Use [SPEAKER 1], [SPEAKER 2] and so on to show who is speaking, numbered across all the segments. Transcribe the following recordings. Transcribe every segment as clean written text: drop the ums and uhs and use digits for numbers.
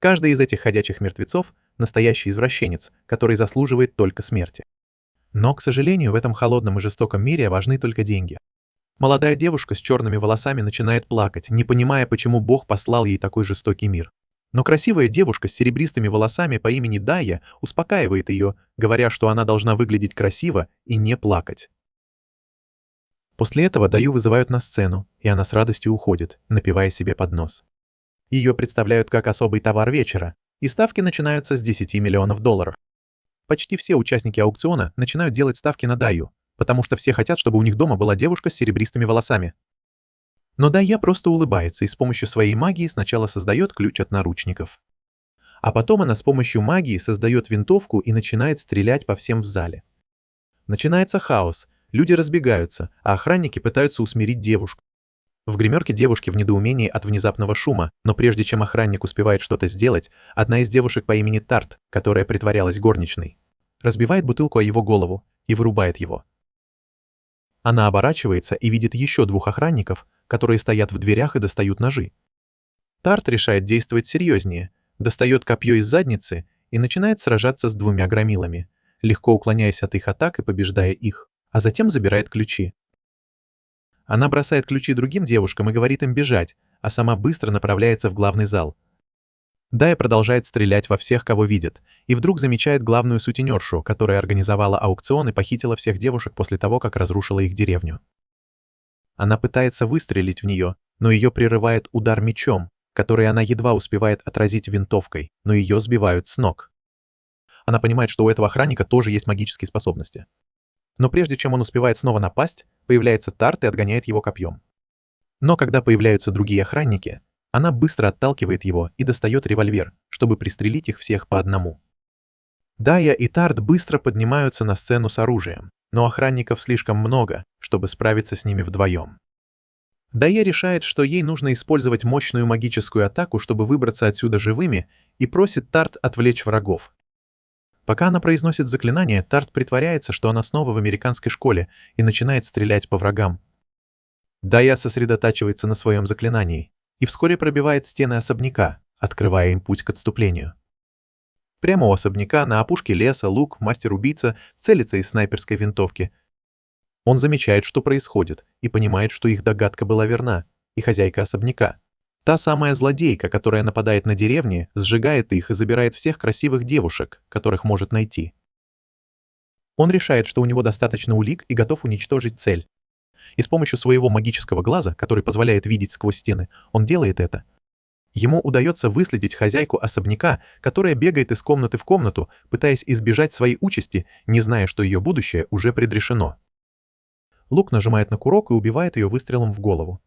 [SPEAKER 1] Каждый из этих ходячих мертвецов – настоящий извращенец, который заслуживает только смерти. Но, к сожалению, в этом холодном и жестоком мире важны только деньги. Молодая девушка с черными волосами начинает плакать, не понимая, почему Бог послал ей такой жестокий мир. Но красивая девушка с серебристыми волосами по имени Дайя успокаивает ее, говоря, что она должна выглядеть красиво и не плакать. После этого Даю вызывают на сцену, и она с радостью уходит, напевая себе под нос. Ее представляют как особый товар вечера, и ставки начинаются с $10 миллионов. Почти все участники аукциона начинают делать ставки на Даю, потому что все хотят, чтобы у них дома была девушка с серебристыми волосами. Но Дайя просто улыбается и с помощью своей магии сначала создает ключ от наручников. А потом она с помощью магии создает винтовку и начинает стрелять по всем в зале. Начинается хаос, люди разбегаются, а охранники пытаются усмирить девушку. В гримерке девушки в недоумении от внезапного шума, но прежде чем охранник успевает что-то сделать, одна из девушек по имени Тарт, которая притворялась горничной, разбивает бутылку о его голову и вырубает его. Она оборачивается и видит еще 2 охранников, которые стоят в дверях и достают ножи. Тарт решает действовать серьезнее, достает копье из задницы и начинает сражаться с 2 громилами, легко уклоняясь от их атак и побеждая их, а затем забирает ключи. Она бросает ключи другим девушкам и говорит им бежать, а сама быстро направляется в главный зал. Дайя продолжает стрелять во всех, кого видит, и вдруг замечает главную сутенершу, которая организовала аукцион и похитила всех девушек после того, как разрушила их деревню. Она пытается выстрелить в нее, но ее прерывает удар мечом, который она едва успевает отразить винтовкой, но ее сбивают с ног. Она понимает, что у этого охранника тоже есть магические способности. Но прежде чем он успевает снова напасть, появляется Тарт и отгоняет его копьем. Но когда появляются другие охранники, она быстро отталкивает его и достает револьвер, чтобы пристрелить их всех по одному. Дайя и Тарт быстро поднимаются на сцену с оружием, но охранников слишком много, чтобы справиться с ними вдвоем. Дайя решает, что ей нужно использовать мощную магическую атаку, чтобы выбраться отсюда живыми, и просит Тарт отвлечь врагов. Пока она произносит заклинание, Тарт притворяется, что она снова в американской школе и начинает стрелять по врагам. Дайя сосредотачивается на своем заклинании и вскоре пробивает стены особняка, открывая им путь к отступлению. Прямо у особняка на опушке леса Лук, мастер-убийца, целится из снайперской винтовки. Он замечает, что происходит, и понимает, что их догадка была верна, и хозяйка особняка. Та самая злодейка, которая нападает на деревни, сжигает их и забирает всех красивых девушек, которых может найти. Он решает, что у него достаточно улик и готов уничтожить цель. И с помощью своего магического глаза, который позволяет видеть сквозь стены, он делает это. Ему удается выследить хозяйку особняка, которая бегает из комнаты в комнату, пытаясь избежать своей участи, не зная, что ее будущее уже предрешено. Лук нажимает на курок и убивает ее выстрелом в голову.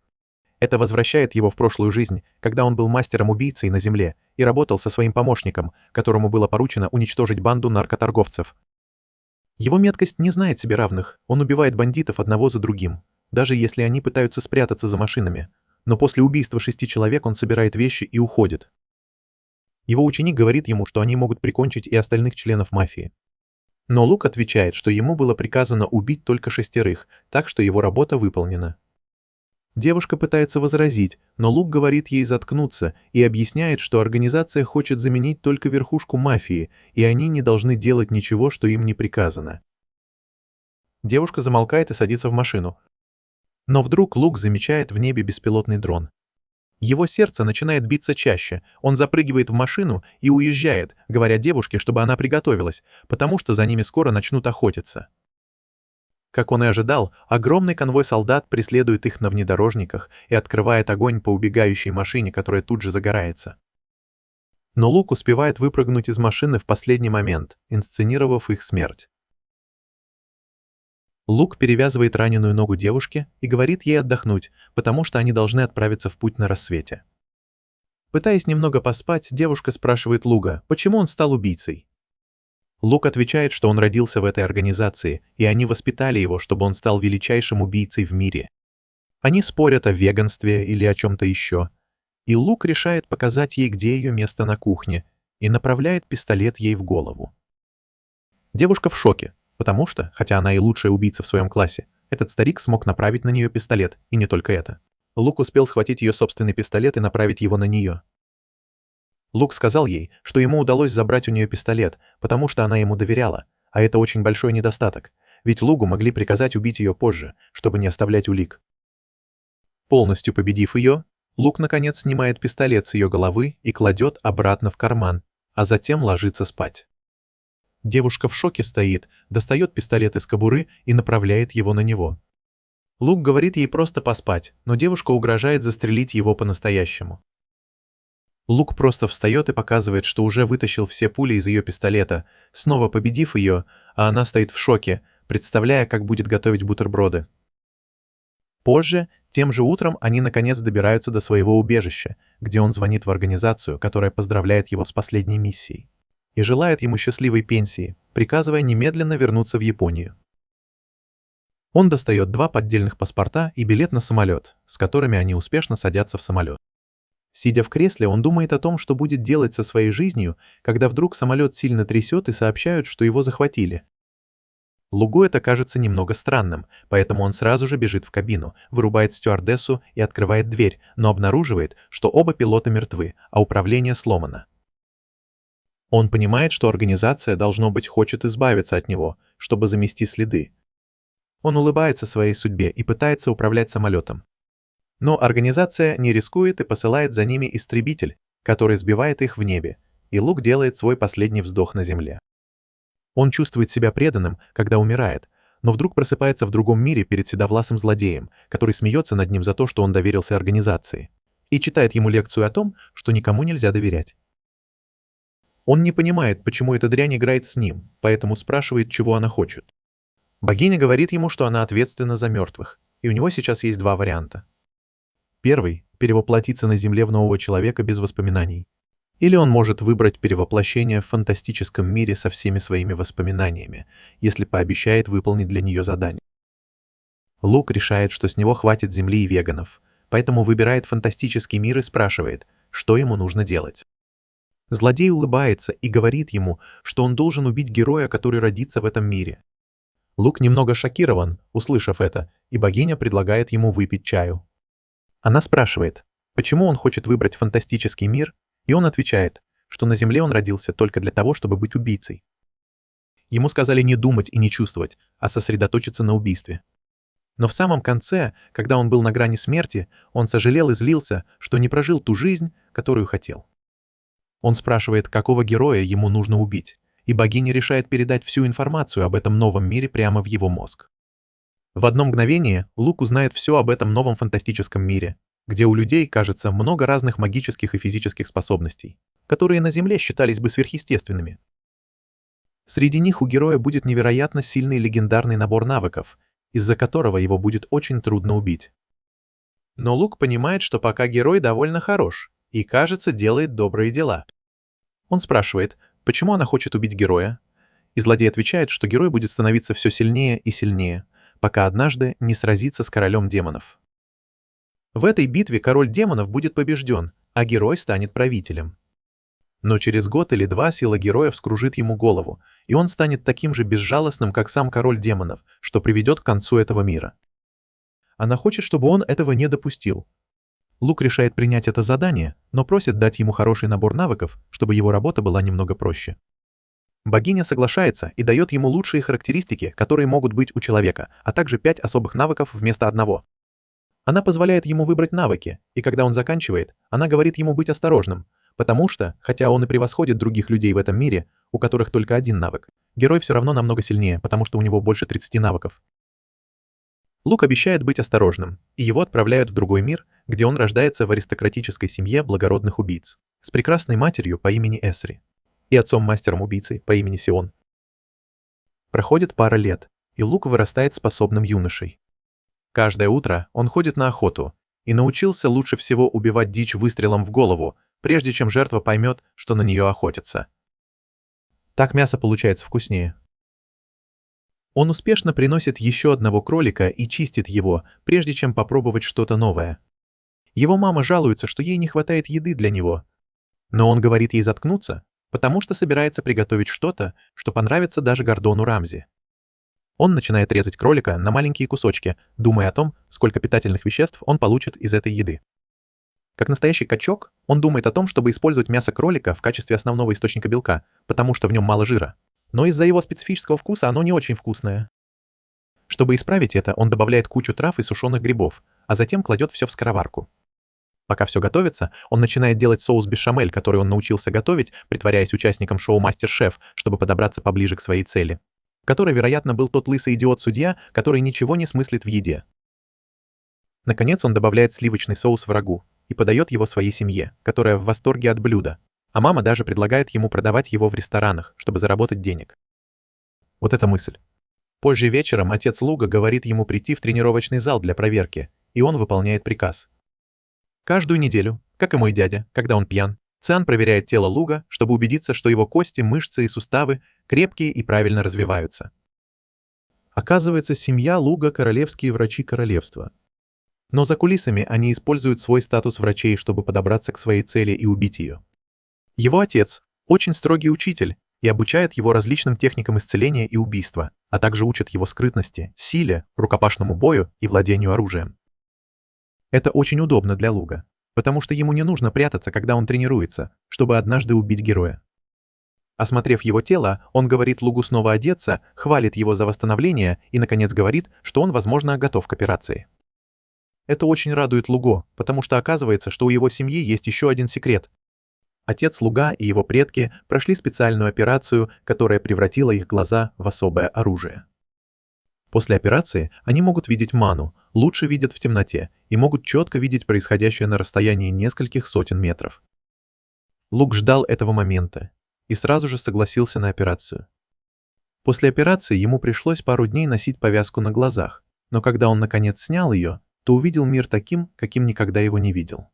[SPEAKER 1] Это возвращает его в прошлую жизнь, когда он был мастером-убийцей на земле и работал со своим помощником, которому было поручено уничтожить банду наркоторговцев. Его меткость не знает себе равных, он убивает бандитов одного за другим, даже если они пытаются спрятаться за машинами. Но после убийства 6 человек он собирает вещи и уходит. Его ученик говорит ему, что они могут прикончить и остальных членов мафии. Но Лук отвечает, что ему было приказано убить только 6, так что его работа выполнена. Девушка пытается возразить, но Лук говорит ей заткнуться и объясняет, что организация хочет заменить только верхушку мафии, и они не должны делать ничего, что им не приказано. Девушка замолкает и садится в машину. Но вдруг Лук замечает в небе беспилотный дрон. Его сердце начинает биться чаще, он запрыгивает в машину и уезжает, говоря девушке, чтобы она приготовилась, потому что за ними скоро начнут охотиться. Как он и ожидал, огромный конвой солдат преследует их на внедорожниках и открывает огонь по убегающей машине, которая тут же загорается. Но Лук успевает выпрыгнуть из машины в последний момент, инсценировав их смерть. Лук перевязывает раненую ногу девушки и говорит ей отдохнуть, потому что они должны отправиться в путь на рассвете. Пытаясь немного поспать, девушка спрашивает Лука, почему он стал убийцей. Лук отвечает, что он родился в этой организации, и они воспитали его, чтобы он стал величайшим убийцей в мире. Они спорят о веганстве или о чем-то еще. И Лук решает показать ей, где ее место на кухне, и направляет пистолет ей в голову. Девушка в шоке, потому что, хотя она и лучшая убийца в своем классе, этот старик смог направить на нее пистолет, и не только это. Лук успел схватить ее собственный пистолет и направить его на нее. Лук сказал ей, что ему удалось забрать у нее пистолет, потому что она ему доверяла, а это очень большой недостаток, ведь Лугу могли приказать убить ее позже, чтобы не оставлять улик. Полностью победив ее, Лук наконец снимает пистолет с ее головы и кладет обратно в карман, а затем ложится спать. Девушка в шоке стоит, достает пистолет из кобуры и направляет его на него. Лук говорит ей просто поспать, но девушка угрожает застрелить его по-настоящему. Лук просто встает и показывает, что уже вытащил все пули из ее пистолета, снова победив ее, а она стоит в шоке, представляя, как будет готовить бутерброды. Позже, тем же утром, они наконец добираются до своего убежища, где он звонит в организацию, которая поздравляет его с последней миссией, и желает ему счастливой пенсии, приказывая немедленно вернуться в Японию. Он достает 2 поддельных паспорта и билет на самолет, с которыми они успешно садятся в самолет. Сидя в кресле, он думает о том, что будет делать со своей жизнью, когда вдруг самолет сильно трясет и сообщают, что его захватили. Лугу это кажется немного странным, поэтому он сразу же бежит в кабину, вырубает стюардессу и открывает дверь, но обнаруживает, что оба пилота мертвы, а управление сломано. Он понимает, что организация, должно быть, хочет избавиться от него, чтобы замести следы. Он улыбается своей судьбе и пытается управлять самолетом. Но организация не рискует и посылает за ними истребитель, который сбивает их в небе, и Лук делает свой последний вздох на земле. Он чувствует себя преданным, когда умирает, но вдруг просыпается в другом мире перед седовласым злодеем, который смеется над ним за то, что он доверился организации, и читает ему лекцию о том, что никому нельзя доверять. Он не понимает, почему эта дрянь играет с ним, поэтому спрашивает, чего она хочет. Богиня говорит ему, что она ответственна за мертвых, и у него сейчас есть 2 варианта. Первый – перевоплотиться на Земле в нового человека без воспоминаний. Или он может выбрать перевоплощение в фантастическом мире со всеми своими воспоминаниями, если пообещает выполнить для нее задание. Лук решает, что с него хватит Земли и веганов, поэтому выбирает фантастический мир и спрашивает, что ему нужно делать. Злодей улыбается и говорит ему, что он должен убить героя, который родится в этом мире. Лук немного шокирован, услышав это, и богиня предлагает ему выпить чаю. Она спрашивает, почему он хочет выбрать фантастический мир, и он отвечает, что на Земле он родился только для того, чтобы быть убийцей. Ему сказали не думать и не чувствовать, а сосредоточиться на убийстве. Но в самом конце, когда он был на грани смерти, он сожалел и злился, что не прожил ту жизнь, которую хотел. Он спрашивает, какого героя ему нужно убить, и богиня решает передать всю информацию об этом новом мире прямо в его мозг. В одно мгновение Лук узнает все об этом новом фантастическом мире, где у людей, кажется, много разных магических и физических способностей, которые на Земле считались бы сверхъестественными. Среди них у героя будет невероятно сильный легендарный набор навыков, из-за которого его будет очень трудно убить. Но Лук понимает, что пока герой довольно хорош и, кажется, делает добрые дела. Он спрашивает, почему она хочет убить героя, и злодей отвечает, что герой будет становиться все сильнее и сильнее, пока однажды не сразится с королем демонов. В этой битве король демонов будет побежден, а герой станет правителем. Но через год или 2 сила героя вскружит ему голову, и он станет таким же безжалостным, как сам король демонов, что приведет к концу этого мира. Она хочет, чтобы он этого не допустил. Лук решает принять это задание, но просит дать ему хороший набор навыков, чтобы его работа была немного проще. Богиня соглашается и дает ему лучшие характеристики, которые могут быть у человека, а также 5 особых навыков вместо одного. Она позволяет ему выбрать навыки, и когда он заканчивает, она говорит ему быть осторожным, потому что, хотя он и превосходит других людей в этом мире, у которых только 1 навык, герой все равно намного сильнее, потому что у него больше 30 навыков. Лук обещает быть осторожным, и его отправляют в другой мир, где он рождается в аристократической семье благородных убийц, с прекрасной матерью по имени Эсри и отцом-мастером-убийцей по имени Сион. Проходит пара лет, и Лук вырастает способным юношей. Каждое утро он ходит на охоту и научился лучше всего убивать дичь выстрелом в голову, прежде чем жертва поймет, что на нее охотятся. Так мясо получается вкуснее. Он успешно приносит еще одного кролика и чистит его, прежде чем попробовать что-то новое. Его мама жалуется, что ей не хватает еды для него. Но он говорит ей заткнуться, потому что собирается приготовить что-то, что понравится даже Гордону Рамзи. Он начинает резать кролика на маленькие кусочки, думая о том, сколько питательных веществ он получит из этой еды. Как настоящий качок, он думает о том, чтобы использовать мясо кролика в качестве основного источника белка, потому что в нем мало жира. Но из-за его специфического вкуса оно не очень вкусное. Чтобы исправить это, он добавляет кучу трав и сушеных грибов, а затем кладет все в скороварку. Пока все готовится, он начинает делать соус бешамель, который он научился готовить, притворяясь участником шоу «Мастер-шеф», чтобы подобраться поближе к своей цели. Который, вероятно, был тот лысый идиот-судья, который ничего не смыслит в еде. Наконец он добавляет сливочный соус в рагу и подает его своей семье, которая в восторге от блюда. А мама даже предлагает ему продавать его в ресторанах, чтобы заработать денег. Вот эта мысль. Позже вечером отец Луга говорит ему прийти в тренировочный зал для проверки, и он выполняет приказ. Каждую неделю, как и мой дядя, когда он пьян, Циан проверяет тело Луга, чтобы убедиться, что его кости, мышцы и суставы крепкие и правильно развиваются. Оказывается, семья Луга – королевские врачи королевства. Но за кулисами они используют свой статус врачей, чтобы подобраться к своей цели и убить ее. Его отец – очень строгий учитель и обучает его различным техникам исцеления и убийства, а также учит его скрытности, силе, рукопашному бою и владению оружием. Это очень удобно для Луга, потому что ему не нужно прятаться, когда он тренируется, чтобы однажды убить героя. Осмотрев его тело, он говорит Лугу снова одеться, хвалит его за восстановление и, наконец, говорит, что он, возможно, готов к операции. Это очень радует Луго, потому что оказывается, что у его семьи есть еще один секрет. Отец Луга и его предки прошли специальную операцию, которая превратила их глаза в особое оружие. После операции они могут видеть ману, лучше видят в темноте и могут четко видеть происходящее на расстоянии нескольких сотен метров. Луг ждал этого момента и сразу же согласился на операцию. После операции ему пришлось пару дней носить повязку на глазах, но когда он наконец снял ее, то увидел мир таким, каким никогда его не видел.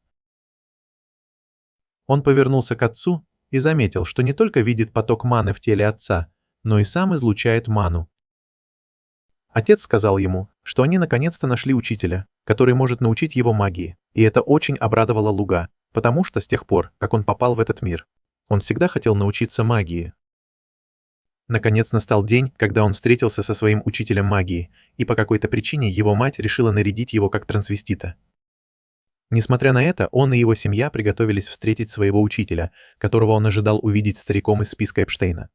[SPEAKER 1] Он повернулся к отцу и заметил, что не только видит поток маны в теле отца, но и сам излучает ману. Отец сказал ему, что они наконец-то нашли учителя, который может научить его магии, и это очень обрадовало Луга, потому что с тех пор, как он попал в этот мир, он всегда хотел научиться магии. Наконец настал день, когда он встретился со своим учителем магии, и по какой-то причине его мать решила нарядить его как трансвестита. Несмотря на это, он и его семья приготовились встретить своего учителя, которого он ожидал увидеть стариком из списка Эпштейна.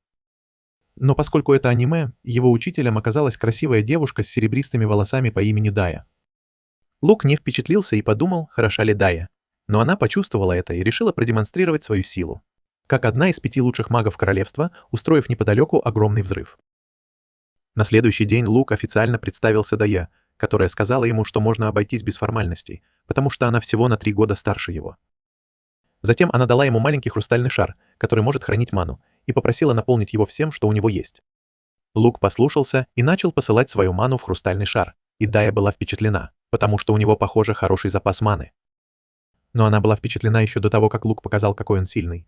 [SPEAKER 1] Но поскольку это аниме, его учителем оказалась красивая девушка с серебристыми волосами по имени Дая. Луг не впечатлился и подумал, хороша ли Дая, но она почувствовала это и решила продемонстрировать свою силу. Как одна из 5 лучших магов королевства, устроив неподалеку огромный взрыв. На следующий день Луг официально представился Дае, которая сказала ему, что можно обойтись без формальностей, потому что она всего на 3 года старше его. Затем она дала ему маленький хрустальный шар, который может хранить ману, и попросила наполнить его всем, что у него есть. Луг послушался и начал посылать свою ману в хрустальный шар, и Дая была впечатлена, потому что у него, похоже, хороший запас маны. Но она была впечатлена еще до того, как Луг показал, какой он сильный.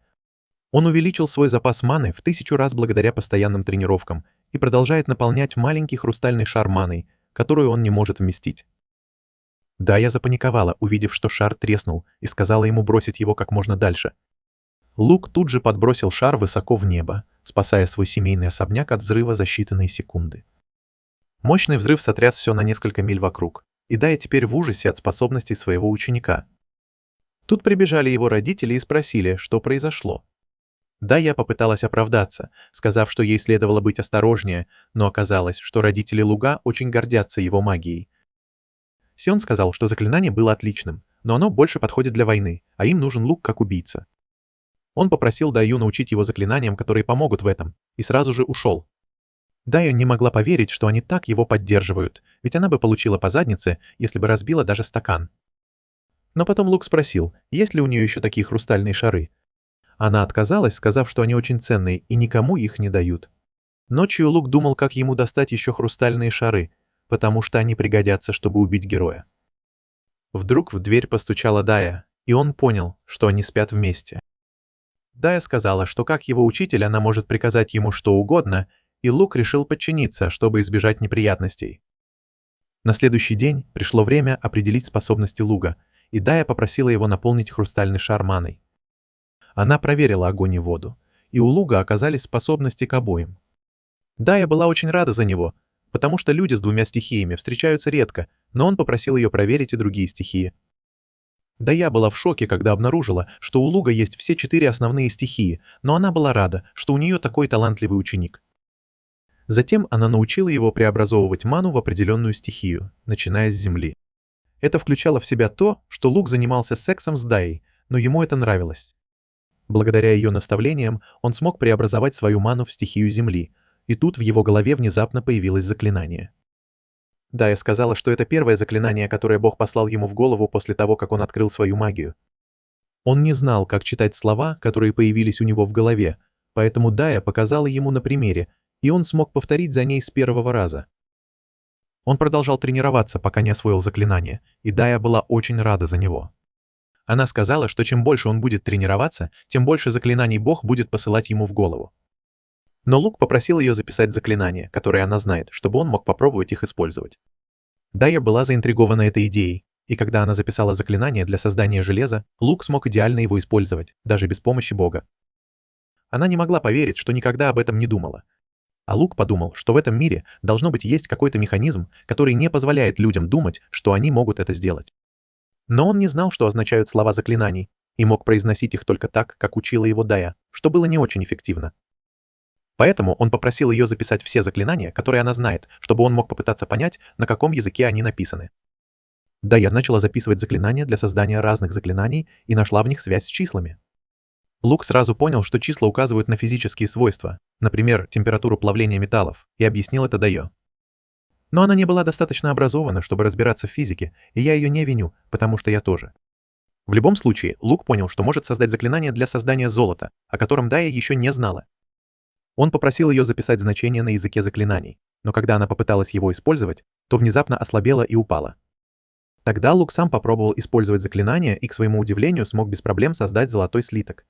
[SPEAKER 1] Он увеличил свой запас маны в 1000 раз благодаря постоянным тренировкам и продолжает наполнять маленький хрустальный шар маной, которую он не может вместить. Дая запаниковала, увидев, что шар треснул, и сказала ему бросить его как можно дальше. Луг тут же подбросил шар высоко в небо, спасая свой семейный особняк от взрыва за считанные секунды. Мощный взрыв сотряс все на несколько миль вокруг, и Дая теперь в ужасе от способностей своего ученика. Тут прибежали его родители и спросили, что произошло. Дая попыталась оправдаться, сказав, что ей следовало быть осторожнее, но оказалось, что родители Луга очень гордятся его магией. Сион сказал, что заклинание было отличным, но оно больше подходит для войны, а им нужен Луг как убийца. Он попросил Даю научить его заклинаниям, которые помогут в этом, и сразу же ушел. Дая не могла поверить, что они так его поддерживают, ведь она бы получила по заднице, если бы разбила даже стакан. Но потом Луг спросил, есть ли у нее еще такие хрустальные шары. Она отказалась, сказав, что они очень ценные и никому их не дают. Ночью Луг думал, как ему достать еще хрустальные шары, потому что они пригодятся, чтобы убить героя. Вдруг в дверь постучала Дая, и он понял, что они спят вместе. Дая сказала, что как его учитель она может приказать ему что угодно, и Луг решил подчиниться, чтобы избежать неприятностей. На следующий день пришло время определить способности Луга, и Дая попросила его наполнить хрустальный шар маной. Она проверила огонь и воду, и у Луга оказались способности к обоим. Дая была очень рада за него, потому что люди с 2 стихиями встречаются редко, но он попросил ее проверить и другие стихии. Дая была в шоке, когда обнаружила, что у Луга есть все 4 основные стихии, но она была рада, что у нее такой талантливый ученик. Затем она научила его преобразовывать ману в определенную стихию, начиная с земли. Это включало в себя то, что Луг занимался сексом с Даей, но ему это нравилось. Благодаря ее наставлениям он смог преобразовать свою ману в стихию земли, и тут в его голове внезапно появилось заклинание. Дая сказала, что это первое заклинание, которое Бог послал ему в голову после того, как он открыл свою магию. Он не знал, как читать слова, которые появились у него в голове, поэтому Дая показала ему на примере, и он смог повторить за ней с первого раза. Он продолжал тренироваться, пока не освоил заклинание, и Дая была очень рада за него. Она сказала, что чем больше он будет тренироваться, тем больше заклинаний Бог будет посылать ему в голову. Но Лук попросил ее записать заклинания, которые она знает, чтобы он мог попробовать их использовать. Дайя была заинтригована этой идеей, и когда она записала заклинание для создания железа, Лук смог идеально его использовать, даже без помощи Бога. Она не могла поверить, что никогда об этом не думала. А Лук подумал, что в этом мире должно быть есть какой-то механизм, который не позволяет людям думать, что они могут это сделать. Но он не знал, что означают слова заклинаний, и мог произносить их только так, как учила его Дайя, что было не очень эффективно. Поэтому он попросил ее записать все заклинания, которые она знает, чтобы он мог попытаться понять, на каком языке они написаны. Дайя начала записывать заклинания для создания разных заклинаний и нашла в них связь с числами. Лук сразу понял, что числа указывают на физические свойства, например, температуру плавления металлов, и объяснил это Дайо. Но она не была достаточно образована, чтобы разбираться в физике, и я ее не виню, потому что я тоже. В любом случае, Лук понял, что может создать заклинание для создания золота, о котором Дайя еще не знала. Он попросил ее записать значение на языке заклинаний, но когда она попыталась его использовать, то внезапно ослабела и упала. Тогда Лук сам попробовал использовать заклинание и, к своему удивлению, смог без проблем создать золотой слиток.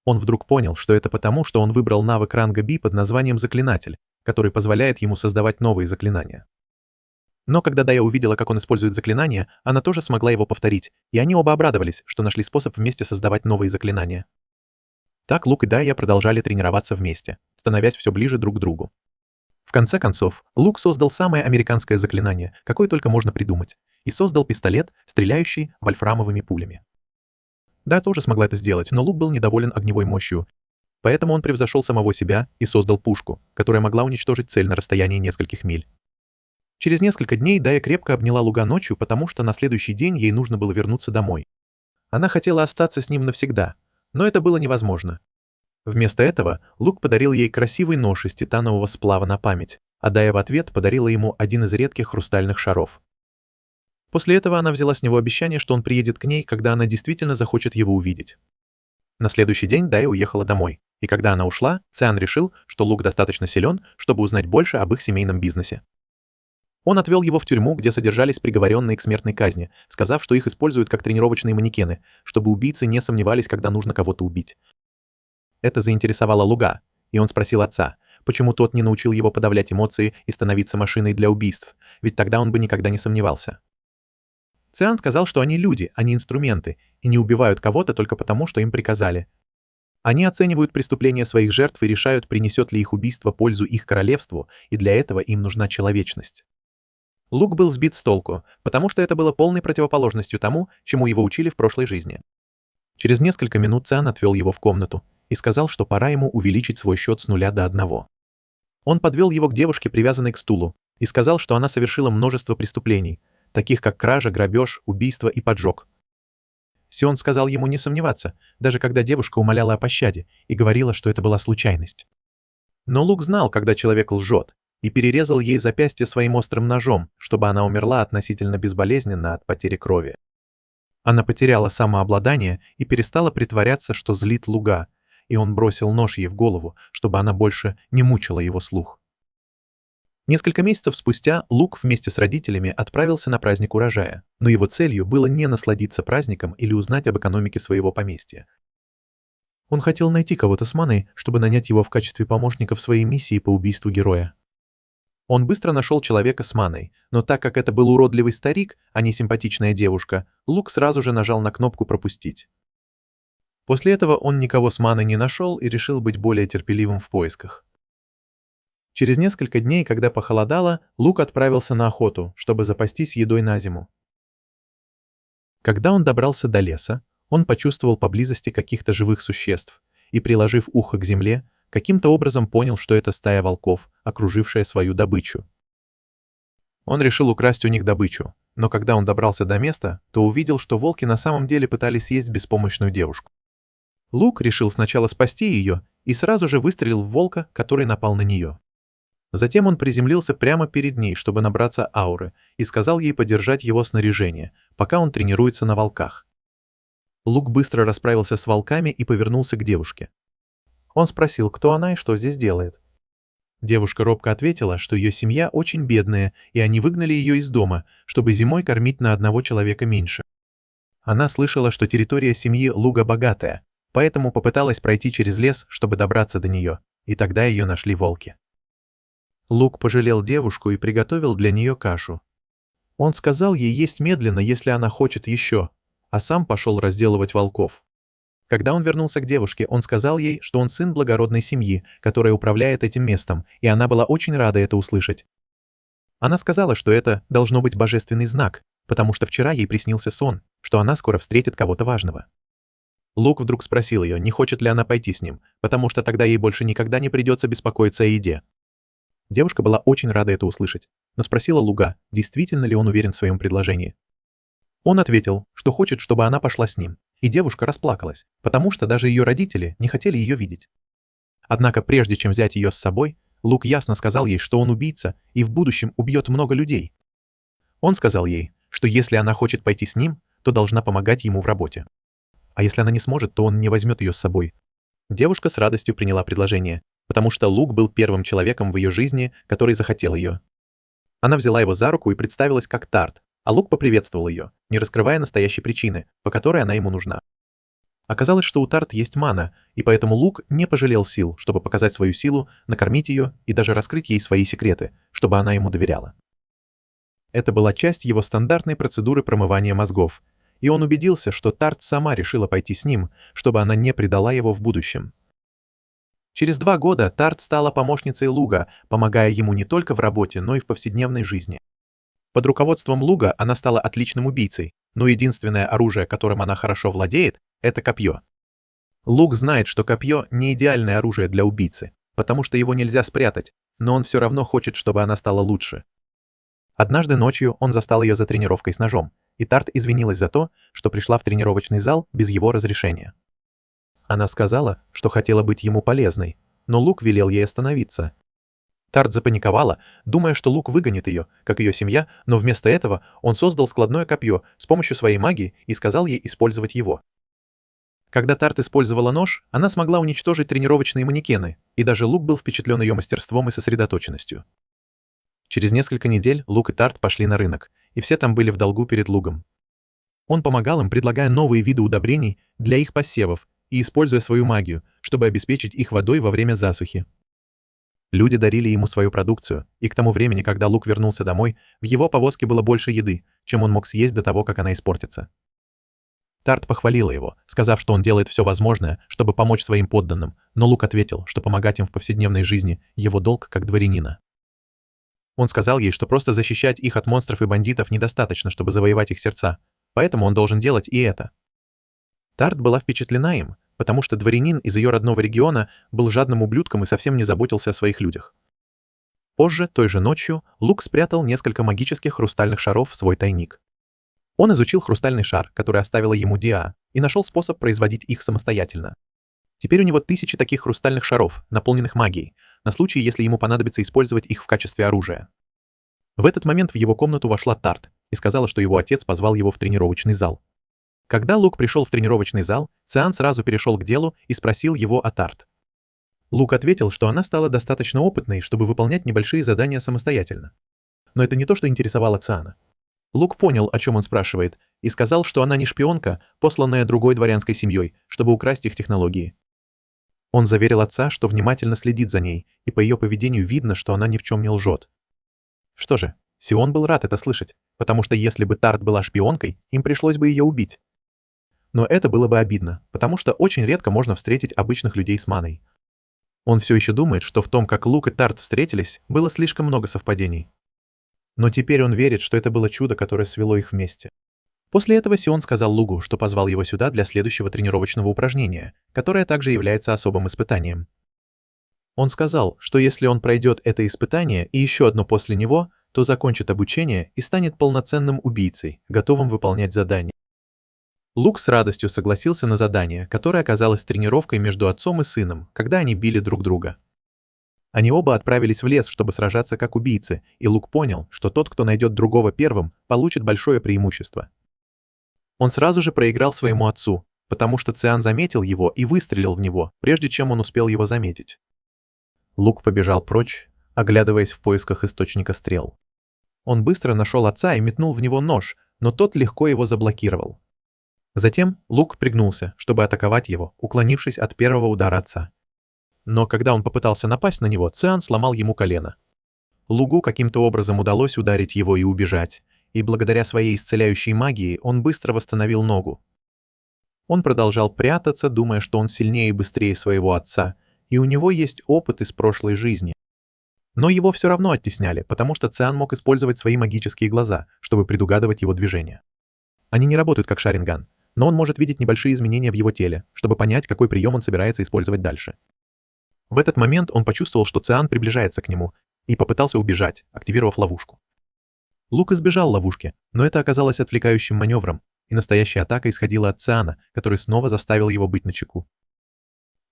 [SPEAKER 1] Он вдруг понял, что это потому, что он выбрал навык ранга B под названием «Заклинатель», который позволяет ему создавать новые заклинания. Но когда Дайя увидела, как он использует заклинание, она тоже смогла его повторить, и они оба обрадовались, что нашли способ вместе создавать новые заклинания. Так Лук и Дайя продолжали тренироваться вместе, становясь все ближе друг к другу. В конце концов, Лук создал самое американское заклинание, какое только можно придумать, и создал пистолет, стреляющий вольфрамовыми пулями. Да, тоже смогла это сделать, но Лук был недоволен огневой мощью, поэтому он превзошел самого себя и создал пушку, которая могла уничтожить цель на расстоянии нескольких миль. Через несколько дней Дайя крепко обняла Луга ночью, потому что на следующий день ей нужно было вернуться домой. Она хотела остаться с ним навсегда, но это было невозможно. Вместо этого Лук подарил ей красивый нож из титанового сплава на память, а Дайя в ответ подарила ему один из редких хрустальных шаров. После этого она взяла с него обещание, что он приедет к ней, когда она действительно захочет его увидеть. На следующий день Дайя уехала домой, и когда она ушла, Циан решил, что Лук достаточно силен, чтобы узнать больше об их семейном бизнесе. Он отвел его в тюрьму, где содержались приговоренные к смертной казни, сказав, что их используют как тренировочные манекены, чтобы убийцы не сомневались, когда нужно кого-то убить. Это заинтересовало Луга, и он спросил отца, почему тот не научил его подавлять эмоции и становиться машиной для убийств, ведь тогда он бы никогда не сомневался. Циан сказал, что они люди, а не инструменты, и не убивают кого-то только потому, что им приказали. Они оценивают преступления своих жертв и решают, принесет ли их убийство пользу их королевству, и для этого им нужна человечность. Лук был сбит с толку, потому что это было полной противоположностью тому, чему его учили в прошлой жизни. Через несколько минут Циан отвел его в комнату и сказал, что пора ему увеличить свой счет с 0 до 1. Он подвел его к девушке, привязанной к стулу, и сказал, что она совершила множество преступлений, таких как кража, грабеж, убийство и поджог. Сион сказал ему не сомневаться, даже когда девушка умоляла о пощаде и говорила, что это была случайность. Но Лук знал, когда человек лжет, и перерезал ей запястье своим острым ножом, чтобы она умерла относительно безболезненно от потери крови. Она потеряла самообладание и перестала притворяться, что злит Луга, и он бросил нож ей в голову, чтобы она больше не мучила его слух. Несколько месяцев спустя Лук вместе с родителями отправился на праздник урожая, но его целью было не насладиться праздником или узнать об экономике своего поместья. Он хотел найти кого-то с маной, чтобы нанять его в качестве помощника в своей миссии по убийству героя. Он быстро нашел человека с маной, но так как это был уродливый старик, а не симпатичная девушка, Лук сразу же нажал на кнопку «Пропустить». После этого он никого с маной не нашел и решил быть более терпеливым в поисках. Через несколько дней, когда похолодало, Лук отправился на охоту, чтобы запастись едой на зиму. Когда он добрался до леса, он почувствовал поблизости каких-то живых существ и, приложив ухо к земле, каким-то образом понял, что это стая волков, окружившая свою добычу. Он решил украсть у них добычу, но когда он добрался до места, то увидел, что волки на самом деле пытались съесть беспомощную девушку. Лук решил сначала спасти ее и сразу же выстрелил в волка, который напал на нее. Затем он приземлился прямо перед ней, чтобы набраться ауры, и сказал ей подержать его снаряжение, пока он тренируется на волках. Лук быстро расправился с волками и повернулся к девушке. Он спросил, кто она и что здесь делает. Девушка робко ответила, что ее семья очень бедная, и они выгнали ее из дома, чтобы зимой кормить на одного человека меньше. Она слышала, что территория семьи Луга богатая, поэтому попыталась пройти через лес, чтобы добраться до нее, и тогда ее нашли волки. Лук пожалел девушку и приготовил для нее кашу. Он сказал ей есть медленно, если она хочет еще, а сам пошел разделывать волков. Когда он вернулся к девушке, он сказал ей, что он сын благородной семьи, которая управляет этим местом, и она была очень рада это услышать. Она сказала, что это должно быть божественный знак, потому что вчера ей приснился сон, что она скоро встретит кого-то важного. Лук вдруг спросил ее, не хочет ли она пойти с ним, потому что тогда ей больше никогда не придется беспокоиться о еде. Девушка была очень рада это услышать, но спросила Луга, действительно ли он уверен в своем предложении. Он ответил, что хочет, чтобы она пошла с ним, и девушка расплакалась, потому что даже ее родители не хотели ее видеть. Однако прежде чем взять ее с собой, Лук ясно сказал ей, что он убийца и в будущем убьет много людей. Он сказал ей, что если она хочет пойти с ним, то должна помогать ему в работе. А если она не сможет, то он не возьмет ее с собой. Девушка с радостью приняла предложение, потому что Лук был первым человеком в ее жизни, который захотел ее. Она взяла его за руку и представилась как Тарт, а Лук поприветствовал ее, не раскрывая настоящей причины, по которой она ему нужна. Оказалось, что у Тарт есть мана, и поэтому Лук не пожалел сил, чтобы показать свою силу, накормить ее и даже раскрыть ей свои секреты, чтобы она ему доверяла. Это была часть его стандартной процедуры промывания мозгов, и он убедился, что Тарт сама решила пойти с ним, чтобы она не предала его в будущем. Через 2 года Тарт стала помощницей Луга, помогая ему не только в работе, но и в повседневной жизни. Под руководством Луга она стала отличным убийцей, но единственное оружие, которым она хорошо владеет, это копье. Луг знает, что копье не идеальное оружие для убийцы, потому что его нельзя спрятать, но он все равно хочет, чтобы она стала лучше. Однажды ночью он застал ее за тренировкой с ножом, и Тарт извинилась за то, что пришла в тренировочный зал без его разрешения. Она сказала, что хотела быть ему полезной, но Лук велел ей остановиться. Тарт запаниковала, думая, что Лук выгонит ее, как ее семья, но вместо этого он создал складное копье с помощью своей магии и сказал ей использовать его. Когда Тарт использовала нож, она смогла уничтожить тренировочные манекены, и даже Лук был впечатлен ее мастерством и сосредоточенностью. Через несколько недель Лук и Тарт пошли на рынок, и все там были в долгу перед Лугом. Он помогал им, предлагая новые виды удобрений для их посевов и используя свою магию, чтобы обеспечить их водой во время засухи. Люди дарили ему свою продукцию, и к тому времени, когда Лук вернулся домой, в его повозке было больше еды, чем он мог съесть до того, как она испортится. Тарт похвалила его, сказав, что он делает все возможное, чтобы помочь своим подданным, но Лук ответил, что помогать им в повседневной жизни – его долг как дворянина. Он сказал ей, что просто защищать их от монстров и бандитов недостаточно, чтобы завоевать их сердца, поэтому он должен делать и это. Тарт была впечатлена им, потому что дворянин из ее родного региона был жадным ублюдком и совсем не заботился о своих людях. Позже, той же ночью, Лук спрятал несколько магических хрустальных шаров в свой тайник. Он изучил хрустальный шар, который оставила ему Диа, и нашел способ производить их самостоятельно. Теперь у него 1000 таких хрустальных шаров, наполненных магией, на случай, если ему понадобится использовать их в качестве оружия. В этот момент в его комнату вошла Тарт и сказала, что его отец позвал его в тренировочный зал. Когда Лук пришел в тренировочный зал, Циан сразу перешел к делу и спросил его о Тарт. Лук ответил, что она стала достаточно опытной, чтобы выполнять небольшие задания самостоятельно. Но это не то, что интересовало Циана. Лук понял, о чем он спрашивает, и сказал, что она не шпионка, посланная другой дворянской семьей, чтобы украсть их технологии. Он заверил отца, что внимательно следит за ней, и по ее поведению видно, что она ни в чем не лжет. Что же, Сион был рад это слышать, потому что если бы Тарт была шпионкой, им пришлось бы ее убить. Но это было бы обидно, потому что очень редко можно встретить обычных людей с маной. Он все еще думает, что в том, как Лук и Тарт встретились, было слишком много совпадений. Но теперь он верит, что это было чудо, которое свело их вместе. После этого Сион сказал Лугу, что позвал его сюда для следующего тренировочного упражнения, которое также является особым испытанием. Он сказал, что если он пройдет это испытание и еще одно после него, то закончит обучение и станет полноценным убийцей, готовым выполнять задания. Луг с радостью согласился на задание, которое оказалось тренировкой между отцом и сыном, когда они били друг друга. Они оба отправились в лес, чтобы сражаться как убийцы, и Луг понял, что тот, кто найдет другого первым, получит большое преимущество. Он сразу же проиграл своему отцу, потому что Циан заметил его и выстрелил в него, прежде чем он успел его заметить. Луг побежал прочь, оглядываясь в поисках источника стрел. Он быстро нашел отца и метнул в него нож, но тот легко его заблокировал. Затем Луг пригнулся, чтобы атаковать его, уклонившись от первого удара отца. Но когда он попытался напасть на него, Циан сломал ему колено. Лугу каким-то образом удалось ударить его и убежать, и благодаря своей исцеляющей магии он быстро восстановил ногу. Он продолжал прятаться, думая, что он сильнее и быстрее своего отца, и у него есть опыт из прошлой жизни. Но его все равно оттесняли, потому что Циан мог использовать свои магические глаза, чтобы предугадывать его движения. Они не работают как Шаринган, но он может видеть небольшие изменения в его теле, чтобы понять, какой прием он собирается использовать дальше. В этот момент он почувствовал, что Циан приближается к нему, и попытался убежать, активировав ловушку. Луг избежал ловушки, но это оказалось отвлекающим маневром, и настоящая атака исходила от Циана, который снова заставил его быть начеку.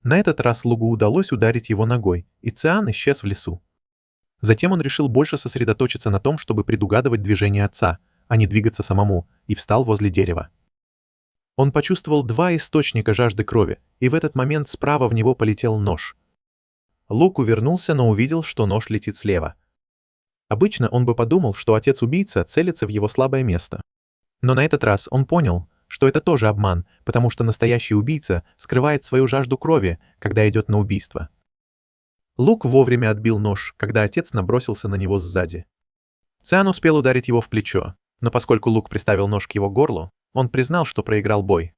[SPEAKER 1] На этот раз Лугу удалось ударить его ногой, и Циан исчез в лесу. Затем он решил больше сосредоточиться на том, чтобы предугадывать движение отца, а не двигаться самому, и встал возле дерева. Он почувствовал два источника жажды крови, и в этот момент справа в него полетел нож. Луг увернулся, но увидел, что нож летит слева. Обычно он бы подумал, что отец-убийца целится в его слабое место. Но на этот раз он понял, что это тоже обман, потому что настоящий убийца скрывает свою жажду крови, когда идет на убийство. Луг вовремя отбил нож, когда отец набросился на него сзади. Циан успел ударить его в плечо, но поскольку Луг приставил нож к его горлу, он признал, что проиграл бой.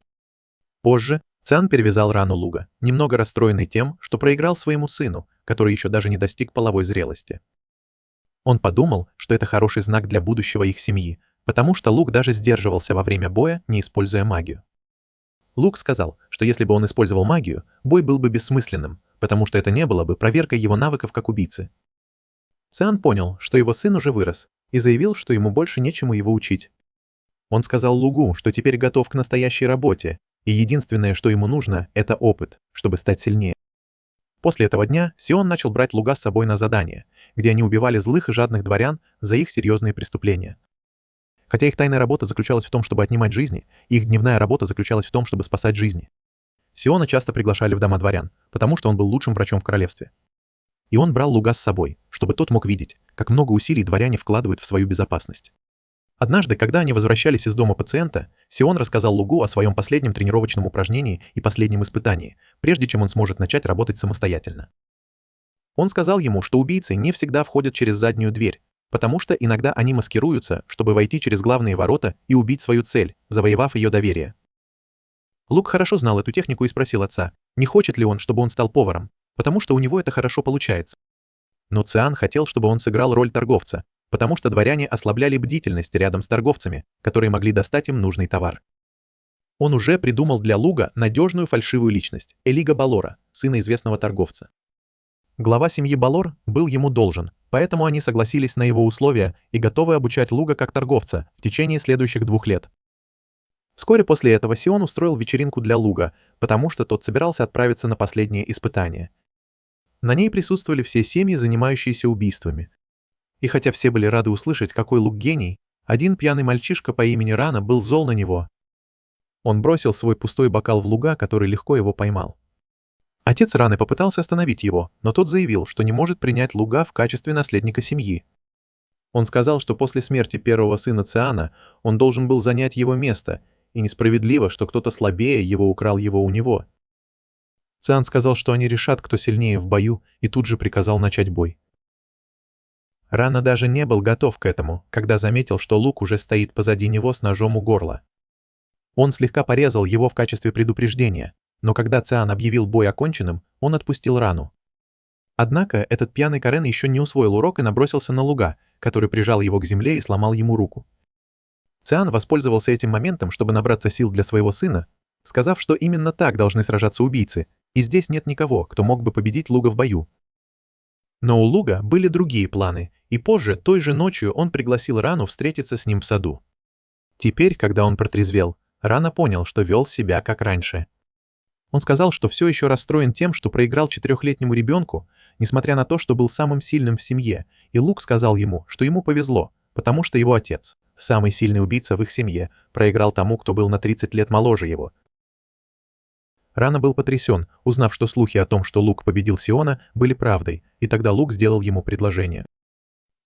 [SPEAKER 1] Позже Циан перевязал рану Луга, немного расстроенный тем, что проиграл своему сыну, который еще даже не достиг половой зрелости. Он подумал, что это хороший знак для будущего их семьи, потому что Луг даже сдерживался во время боя, не используя магию. Луг сказал, что если бы он использовал магию, бой был бы бессмысленным, потому что это не было бы проверкой его навыков как убийцы. Циан понял, что его сын уже вырос, и заявил, что ему больше нечему его учить. Он сказал Лугу, что теперь готов к настоящей работе, и единственное, что ему нужно, это опыт, чтобы стать сильнее. После этого дня Сион начал брать Луга с собой на задания, где они убивали злых и жадных дворян за их серьезные преступления. Хотя их тайная работа заключалась в том, чтобы отнимать жизни, их дневная работа заключалась в том, чтобы спасать жизни. Сиона часто приглашали в дома дворян, потому что он был лучшим врачом в королевстве. И он брал Луга с собой, чтобы тот мог видеть, как много усилий дворяне вкладывают в свою безопасность. Однажды, когда они возвращались из дома пациента, Сион рассказал Лугу о своем последнем тренировочном упражнении и последнем испытании, прежде чем он сможет начать работать самостоятельно. Он сказал ему, что убийцы не всегда входят через заднюю дверь, потому что иногда они маскируются, чтобы войти через главные ворота и убить свою цель, завоевав ее доверие. Луг хорошо знал эту технику и спросил отца, не хочет ли он, чтобы он стал поваром, потому что у него это хорошо получается. Но Циан хотел, чтобы он сыграл роль торговца, потому что дворяне ослабляли бдительность рядом с торговцами, которые могли достать им нужный товар. Он уже придумал для Луга надежную фальшивую личность – Элига Балора, сына известного торговца. Глава семьи Балор был ему должен, поэтому они согласились на его условия и готовы обучать Луга как торговца в течение следующих 2 лет. Вскоре после этого Сион устроил вечеринку для Луга, потому что тот собирался отправиться на последнее испытание. На ней присутствовали все семьи, занимающиеся убийствами. И хотя все были рады услышать, какой Луг гений, один пьяный мальчишка по имени Рана был зол на него. Он бросил свой пустой бокал в Луга, который легко его поймал. Отец Раны попытался остановить его, но тот заявил, что не может принять Луга в качестве наследника семьи. Он сказал, что после смерти первого сына Циана он должен был занять его место, и несправедливо, что кто-то слабее его украл его у него. Циан сказал, что они решат, кто сильнее в бою, и тут же приказал начать бой. Рана даже не был готов к этому, когда заметил, что Луг уже стоит позади него с ножом у горла. Он слегка порезал его в качестве предупреждения, но когда Циан объявил бой оконченным, он отпустил Рану. Однако этот пьяный Карен еще не усвоил урок и набросился на Луга, который прижал его к земле и сломал ему руку. Циан воспользовался этим моментом, чтобы набраться сил для своего сына, сказав, что именно так должны сражаться убийцы, и здесь нет никого, кто мог бы победить Луга в бою. Но у Луга были другие планы, и позже, той же ночью, он пригласил Рану встретиться с ним в саду. Теперь, когда он протрезвел, Рана понял, что вел себя как раньше. Он сказал, что все еще расстроен тем, что проиграл 4-летнему ребенку, несмотря на то, что был самым сильным в семье, и Луг сказал ему, что ему повезло, потому что его отец, самый сильный убийца в их семье, проиграл тому, кто был на 30 лет моложе его. Рана был потрясен, узнав, что слухи о том, что Луг победил Сиона, были правдой, и тогда Луг сделал ему предложение.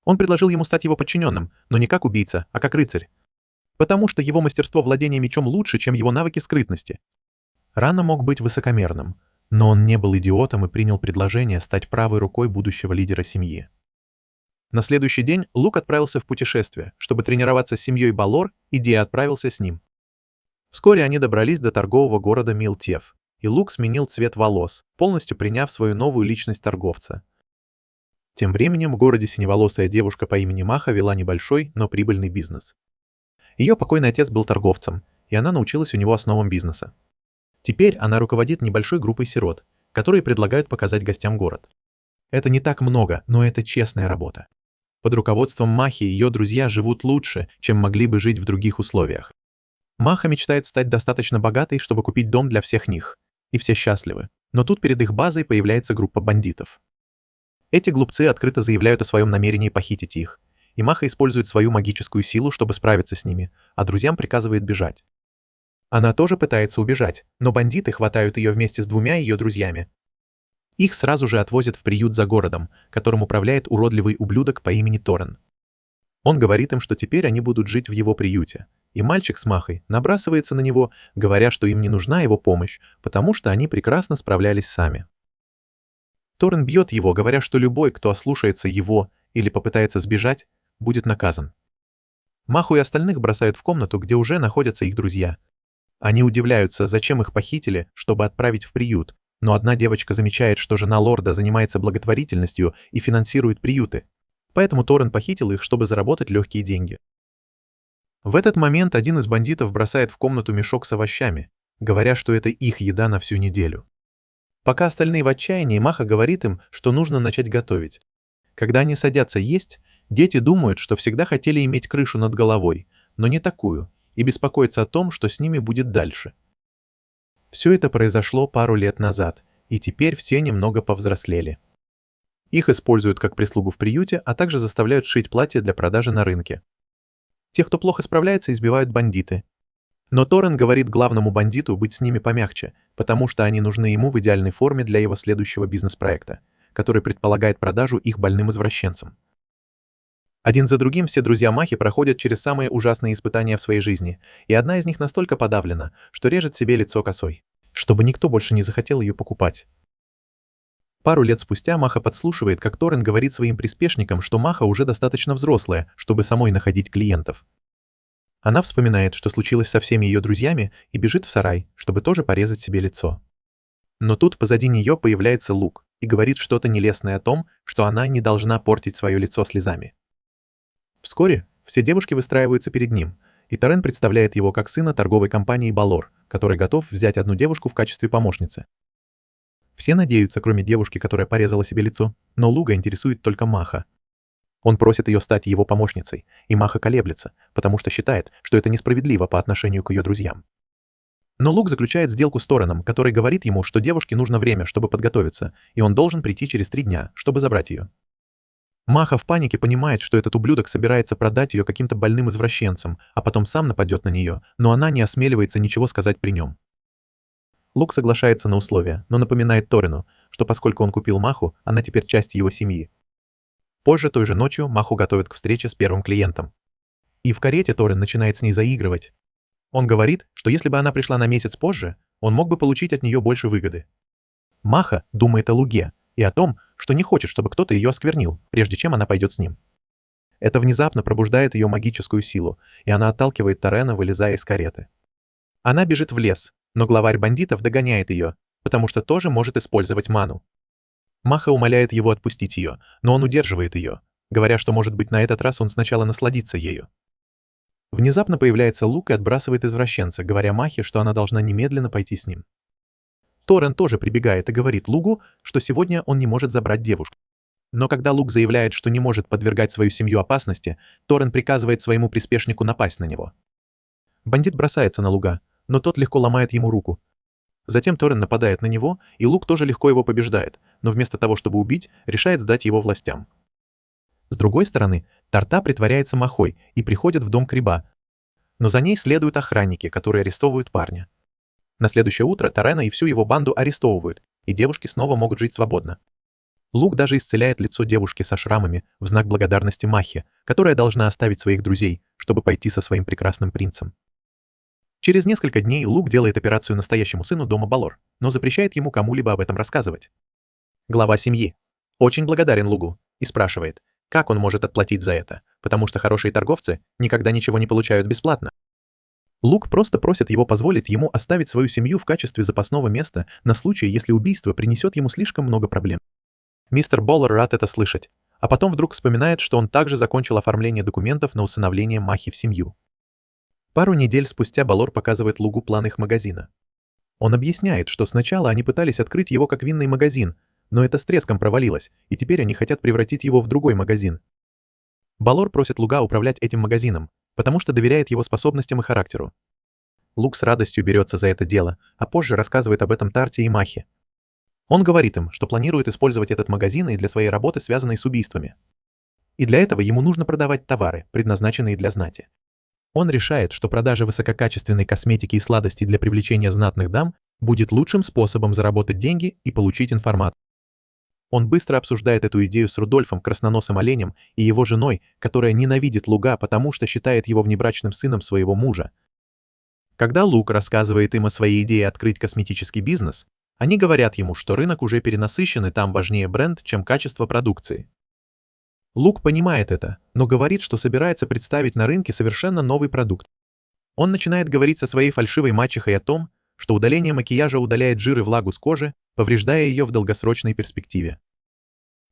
[SPEAKER 1] Он предложил ему стать его подчиненным, но не как убийца, а как рыцарь. Потому что его мастерство владения мечом лучше, чем его навыки скрытности. Рана мог быть высокомерным, но он не был идиотом и принял предложение стать правой рукой будущего лидера семьи. На следующий день Луг отправился в путешествие, чтобы тренироваться с семьей Балор, и Ди отправился с ним. Вскоре они добрались до торгового города Милтев, и Луг сменил цвет волос, полностью приняв свою новую личность торговца. Тем временем в городе синеволосая девушка по имени Маха вела небольшой, но прибыльный бизнес. Ее покойный отец был торговцем, и она научилась у него основам бизнеса. Теперь она руководит небольшой группой сирот, которые предлагают показать гостям город. Это не так много, но это честная работа. Под руководством Махи ее друзья живут лучше, чем могли бы жить в других условиях. Маха мечтает стать достаточно богатой, чтобы купить дом для всех них, и все счастливы. Но тут перед их базой появляется группа бандитов. Эти глупцы открыто заявляют о своем намерении похитить их, и Маха использует свою магическую силу, чтобы справиться с ними, а друзьям приказывает бежать. Она тоже пытается убежать, но бандиты хватают ее вместе с 2 ее друзьями. Их сразу же отвозят в приют за городом, которым управляет уродливый ублюдок по имени Торрен. Он говорит им, что теперь они будут жить в его приюте, и мальчик с Махой набрасывается на него, говоря, что им не нужна его помощь, потому что они прекрасно справлялись сами. Торрен бьет его, говоря, что любой, кто ослушается его или попытается сбежать, будет наказан. Маху и остальных бросают в комнату, где уже находятся их друзья. Они удивляются, зачем их похитили, чтобы отправить в приют, но одна девочка замечает, что жена лорда занимается благотворительностью и финансирует приюты. Поэтому Торрен похитил их, чтобы заработать легкие деньги. В этот момент один из бандитов бросает в комнату мешок с овощами, говоря, что это их еда на всю неделю. Пока остальные в отчаянии, Маха говорит им, что нужно начать готовить. Когда они садятся есть, дети думают, что всегда хотели иметь крышу над головой, но не такую, и беспокоятся о том, что с ними будет дальше. Все это произошло пару лет назад, и теперь все немного повзрослели. Их используют как прислугу в приюте, а также заставляют шить платья для продажи на рынке. Тех, кто плохо справляется, избивают бандиты. Но Торрен говорит главному бандиту быть с ними помягче, потому что они нужны ему в идеальной форме для его следующего бизнес-проекта, который предполагает продажу их больным извращенцам. Один за другим все друзья Махи проходят через самые ужасные испытания в своей жизни, и одна из них настолько подавлена, что режет себе лицо косой, чтобы никто больше не захотел ее покупать. Пару лет спустя Маха подслушивает, как Торрен говорит своим приспешникам, что Маха уже достаточно взрослая, чтобы самой находить клиентов. Она вспоминает, что случилось со всеми ее друзьями, и бежит в сарай, чтобы тоже порезать себе лицо. Но тут позади нее появляется Луг и говорит что-то нелестное о том, что она не должна портить свое лицо слезами. Вскоре все девушки выстраиваются перед ним, и Торрен представляет его как сына торговой компании Балор, который готов взять одну девушку в качестве помощницы. Все надеются, кроме девушки, которая порезала себе лицо, но Луга интересует только Маха. Он просит ее стать его помощницей, и Маха колеблется, потому что считает, что это несправедливо по отношению к ее друзьям. Но Луг заключает сделку с Торреном, который говорит ему, что девушке нужно время, чтобы подготовиться, и он должен прийти через 3 дня, чтобы забрать ее. Маха в панике понимает, что этот ублюдок собирается продать ее каким-то больным извращенцам, а потом сам нападет на нее, но она не осмеливается ничего сказать при нем. Луг соглашается на условия, но напоминает Торрену, что поскольку он купил Маху, она теперь часть его семьи. Позже той же ночью Маху готовят к встрече с первым клиентом. И в карете Торрен начинает с ней заигрывать. Он говорит, что если бы она пришла на месяц позже, он мог бы получить от нее больше выгоды. Маха думает о Луге и о том, что не хочет, чтобы кто-то ее осквернил, прежде чем она пойдет с ним. Это внезапно пробуждает ее магическую силу, и она отталкивает Торрена, вылезая из кареты. Она бежит в лес, но главарь бандитов догоняет ее, потому что тоже может использовать ману. Маха умоляет его отпустить ее, но он удерживает ее, говоря, что, может быть, на этот раз он сначала насладится ею. Внезапно появляется Лук и отбрасывает извращенца, говоря Махе, что она должна немедленно пойти с ним. Торрен тоже прибегает и говорит Лугу, что сегодня он не может забрать девушку. Но когда Лук заявляет, что не может подвергать свою семью опасности, Торрен приказывает своему приспешнику напасть на него. Бандит бросается на Луга, но тот легко ломает ему руку. Затем Торрен нападает на него, и Лук тоже легко его побеждает, но вместо того, чтобы убить, решает сдать его властям. С другой стороны, Тарта притворяется Махой и приходит в дом Криба, но за ней следуют охранники, которые арестовывают парня. На следующее утро Торрена и всю его банду арестовывают, и девушки снова могут жить свободно. Лук даже исцеляет лицо девушки со шрамами в знак благодарности Махе, которая должна оставить своих друзей, чтобы пойти со своим прекрасным принцем. Через несколько дней Лук делает операцию настоящему сыну дома Балор, но запрещает ему кому-либо об этом рассказывать. Глава семьи очень благодарен Лугу и спрашивает, как он может отплатить за это, потому что хорошие торговцы никогда ничего не получают бесплатно. Лук просто просит его позволить ему оставить свою семью в качестве запасного места на случай, если убийство принесет ему слишком много проблем. Мистер Боллар рад это слышать, а потом вдруг вспоминает, что он также закончил оформление документов на усыновление Махи в семью. Пару недель спустя Балор показывает Лугу план их магазина. Он объясняет, что сначала они пытались открыть его как винный магазин, но это с треском провалилось, и теперь они хотят превратить его в другой магазин. Балор просит Луга управлять этим магазином, потому что доверяет его способностям и характеру. Лук с радостью берется за это дело, а позже рассказывает об этом Тарте и Махе. Он говорит им, что планирует использовать этот магазин и для своей работы, связанной с убийствами. И для этого ему нужно продавать товары, предназначенные для знати. Он решает, что продажа высококачественной косметики и сладостей для привлечения знатных дам будет лучшим способом заработать деньги и получить информацию. Он быстро обсуждает эту идею с Рудольфом, красноносым оленем, и его женой, которая ненавидит Луга, потому что считает его внебрачным сыном своего мужа. Когда Лук рассказывает им о своей идее открыть косметический бизнес, они говорят ему, что рынок уже перенасыщен и там важнее бренд, чем качество продукции. Лук понимает это, но говорит, что собирается представить на рынке совершенно новый продукт. Он начинает говорить со своей фальшивой мачехой о том, что удаление макияжа удаляет жир и влагу с кожи, повреждая ее в долгосрочной перспективе.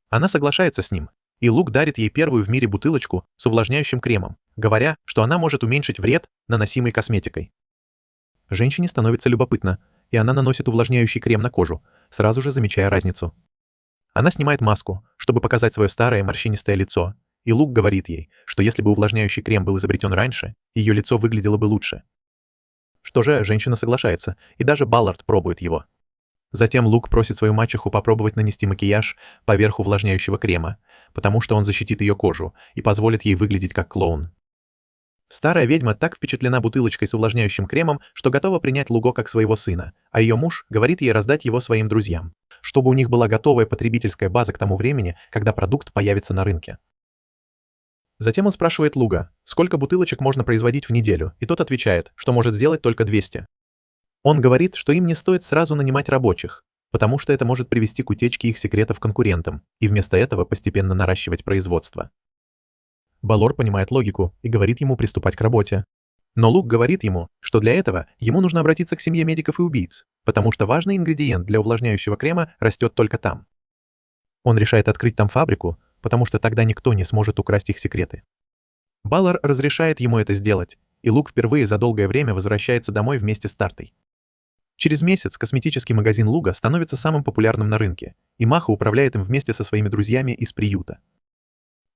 [SPEAKER 1] Она соглашается с ним, и Лук дарит ей первую в мире бутылочку с увлажняющим кремом, говоря, что она может уменьшить вред, наносимый косметикой. Женщине становится любопытно, и она наносит увлажняющий крем на кожу, сразу же замечая разницу. Она снимает маску, чтобы показать свое старое морщинистое лицо, и Лук говорит ей, что если бы увлажняющий крем был изобретен раньше, ее лицо выглядело бы лучше. Что же, женщина соглашается, и даже Баллард пробует его. Затем Лук просит свою мачеху попробовать нанести макияж поверх увлажняющего крема, потому что он защитит ее кожу и позволит ей выглядеть как клоун. Старая ведьма так впечатлена бутылочкой с увлажняющим кремом, что готова принять Луго как своего сына, а ее муж говорит ей раздать его своим друзьям, чтобы у них была готовая потребительская база к тому времени, когда продукт появится на рынке. Затем он спрашивает Луга, сколько бутылочек можно производить в неделю, и тот отвечает, что может сделать только 200. Он говорит, что им не стоит сразу нанимать рабочих, потому что это может привести к утечке их секретов конкурентам, и вместо этого постепенно наращивать производство. Балор понимает логику и говорит ему приступать к работе. Но Лук говорит ему, что для этого ему нужно обратиться к семье медиков и убийц, потому что важный ингредиент для увлажняющего крема растет только там. Он решает открыть там фабрику, потому что тогда никто не сможет украсть их секреты. Балор разрешает ему это сделать, и Лук впервые за долгое время возвращается домой вместе с Тартой. Через месяц косметический магазин Луга становится самым популярным на рынке, и Маха управляет им вместе со своими друзьями из приюта.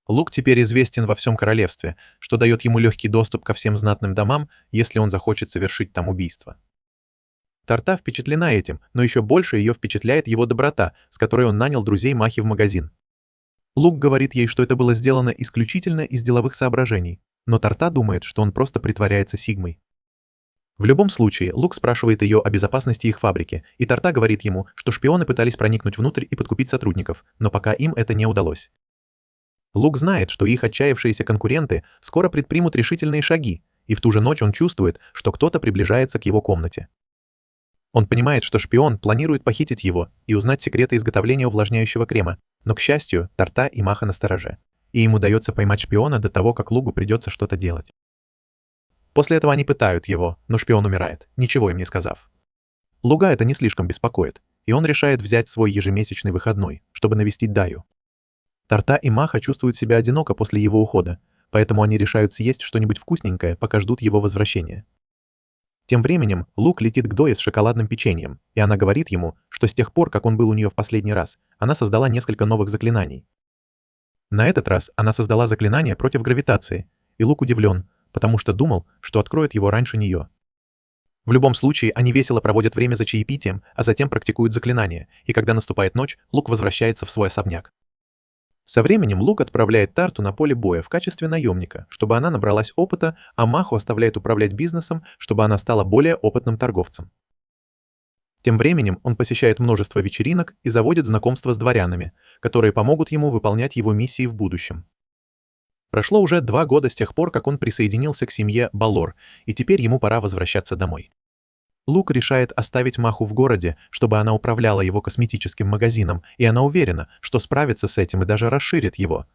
[SPEAKER 1] Лук теперь известен во всем королевстве, что дает ему легкий доступ ко всем знатным домам, если он захочет совершить там убийство. Тарта впечатлена этим, но еще больше ее впечатляет его доброта, с которой он нанял друзей Махи в магазин. Лук говорит ей, что это было сделано исключительно из деловых соображений, но Тарта думает, что он просто притворяется Сигмой. В любом случае, Лук спрашивает ее о безопасности их фабрики, и Тарта говорит ему, что шпионы пытались проникнуть внутрь и подкупить сотрудников, но пока им это не удалось. Лук знает, что их отчаявшиеся конкуренты скоро предпримут решительные шаги, и в ту же ночь он чувствует, что кто-то приближается к его комнате. Он понимает, что шпион планирует похитить его и узнать секреты изготовления увлажняющего крема, но, к счастью, Тарта и Маха настороже, и ему удается поймать шпиона до того, как Лугу придется что-то делать. После этого они пытают его, но шпион умирает, ничего им не сказав. Луга это не слишком беспокоит, и он решает взять свой ежемесячный выходной, чтобы навестить Даю. Тарта и Маха чувствуют себя одиноко после его ухода, поэтому они решают съесть что-нибудь вкусненькое, пока ждут его возвращения. Тем временем Лук летит к Дое с шоколадным печеньем, и она говорит ему, что с тех пор, как он был у нее в последний раз, она создала несколько новых заклинаний. На этот раз она создала заклинание против гравитации, и Лук удивлен, потому что думал, что откроет его раньше нее. В любом случае, они весело проводят время за чаепитием, а затем практикуют заклинания, и когда наступает ночь, Лук возвращается в свой особняк. Со временем Лук отправляет Тарту на поле боя в качестве наемника, чтобы она набралась опыта, а Маху оставляет управлять бизнесом, чтобы она стала более опытным торговцем. Тем временем он посещает множество вечеринок и заводит знакомства с дворянами, которые помогут ему выполнять его миссии в будущем. Прошло уже 2 года с тех пор, как он присоединился к семье Балор, и теперь ему пора возвращаться домой. Лук решает оставить Маху в городе, чтобы она управляла его косметическим магазином, и она уверена, что справится с этим и даже расширит его.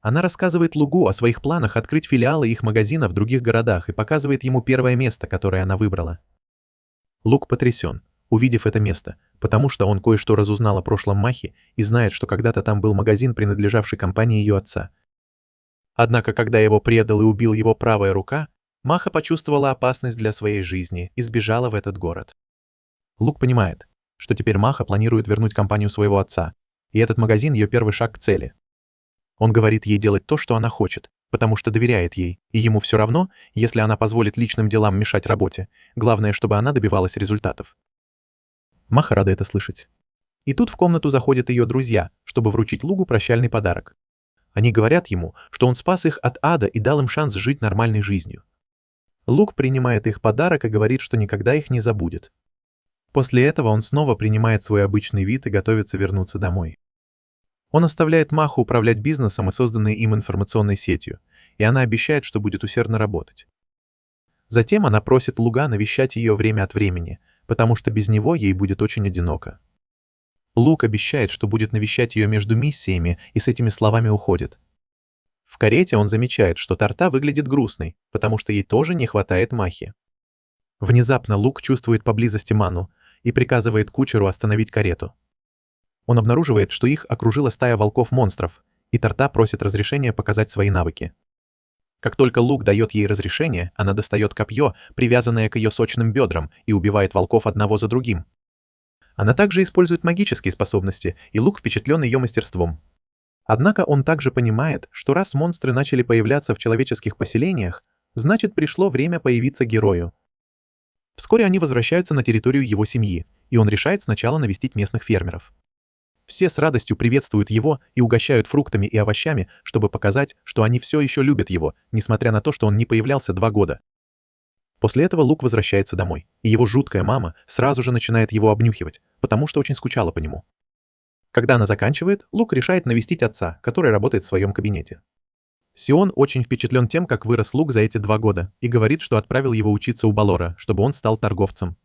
[SPEAKER 1] Она рассказывает Лугу о своих планах открыть филиалы их магазина в других городах и показывает ему первое место, которое она выбрала. Лук потрясен, увидев это место, потому что он кое-что разузнал о прошлом Махи и знает, что когда-то там был магазин, принадлежавший компании ее отца. Однако, когда его предал и убил его правая рука, Маха почувствовала опасность для своей жизни и сбежала в этот город. Лук понимает, что теперь Маха планирует вернуть компанию своего отца, и этот магазин ее первый шаг к цели. Он говорит ей делать то, что она хочет, потому что доверяет ей, и ему все равно, если она позволит личным делам мешать работе, главное, чтобы она добивалась результатов. Маха рада это слышать. И тут в комнату заходят ее друзья, чтобы вручить Лугу прощальный подарок. Они говорят ему, что он спас их от ада и дал им шанс жить нормальной жизнью. Лук принимает их подарок и говорит, что никогда их не забудет. После этого он снова принимает свой обычный вид и готовится вернуться домой. Он оставляет Маху управлять бизнесом и созданной им информационной сетью, и она обещает, что будет усердно работать. Затем она просит Луга навещать ее время от времени, потому что без него ей будет очень одиноко. Лук обещает, что будет навещать ее между миссиями, и с этими словами уходит. В карете он замечает, что Тарта выглядит грустной, потому что ей тоже не хватает Махи. Внезапно Лук чувствует поблизости Ману и приказывает кучеру остановить карету. Он обнаруживает, что их окружила стая волков-монстров, и Тарта просит разрешения показать свои навыки. Как только Лук дает ей разрешение, она достает копье, привязанное к ее сочным бедрам, и убивает волков одного за другим. Она также использует магические способности, и Лук впечатлен ее мастерством. Однако он также понимает, что раз монстры начали появляться в человеческих поселениях, значит пришло время появиться герою. Вскоре они возвращаются на территорию его семьи, и он решает сначала навестить местных фермеров. Все с радостью приветствуют его и угощают фруктами и овощами, чтобы показать, что они все еще любят его, несмотря на то, что он не появлялся 2 года. После этого Лук возвращается домой, и его жуткая мама сразу же начинает его обнюхивать, потому что очень скучала по нему. Когда она заканчивает, Лук решает навестить отца, который работает в своем кабинете. Сион очень впечатлен тем, как вырос Лук за эти 2 года, и говорит, что отправил его учиться у Балора, чтобы он стал торговцем.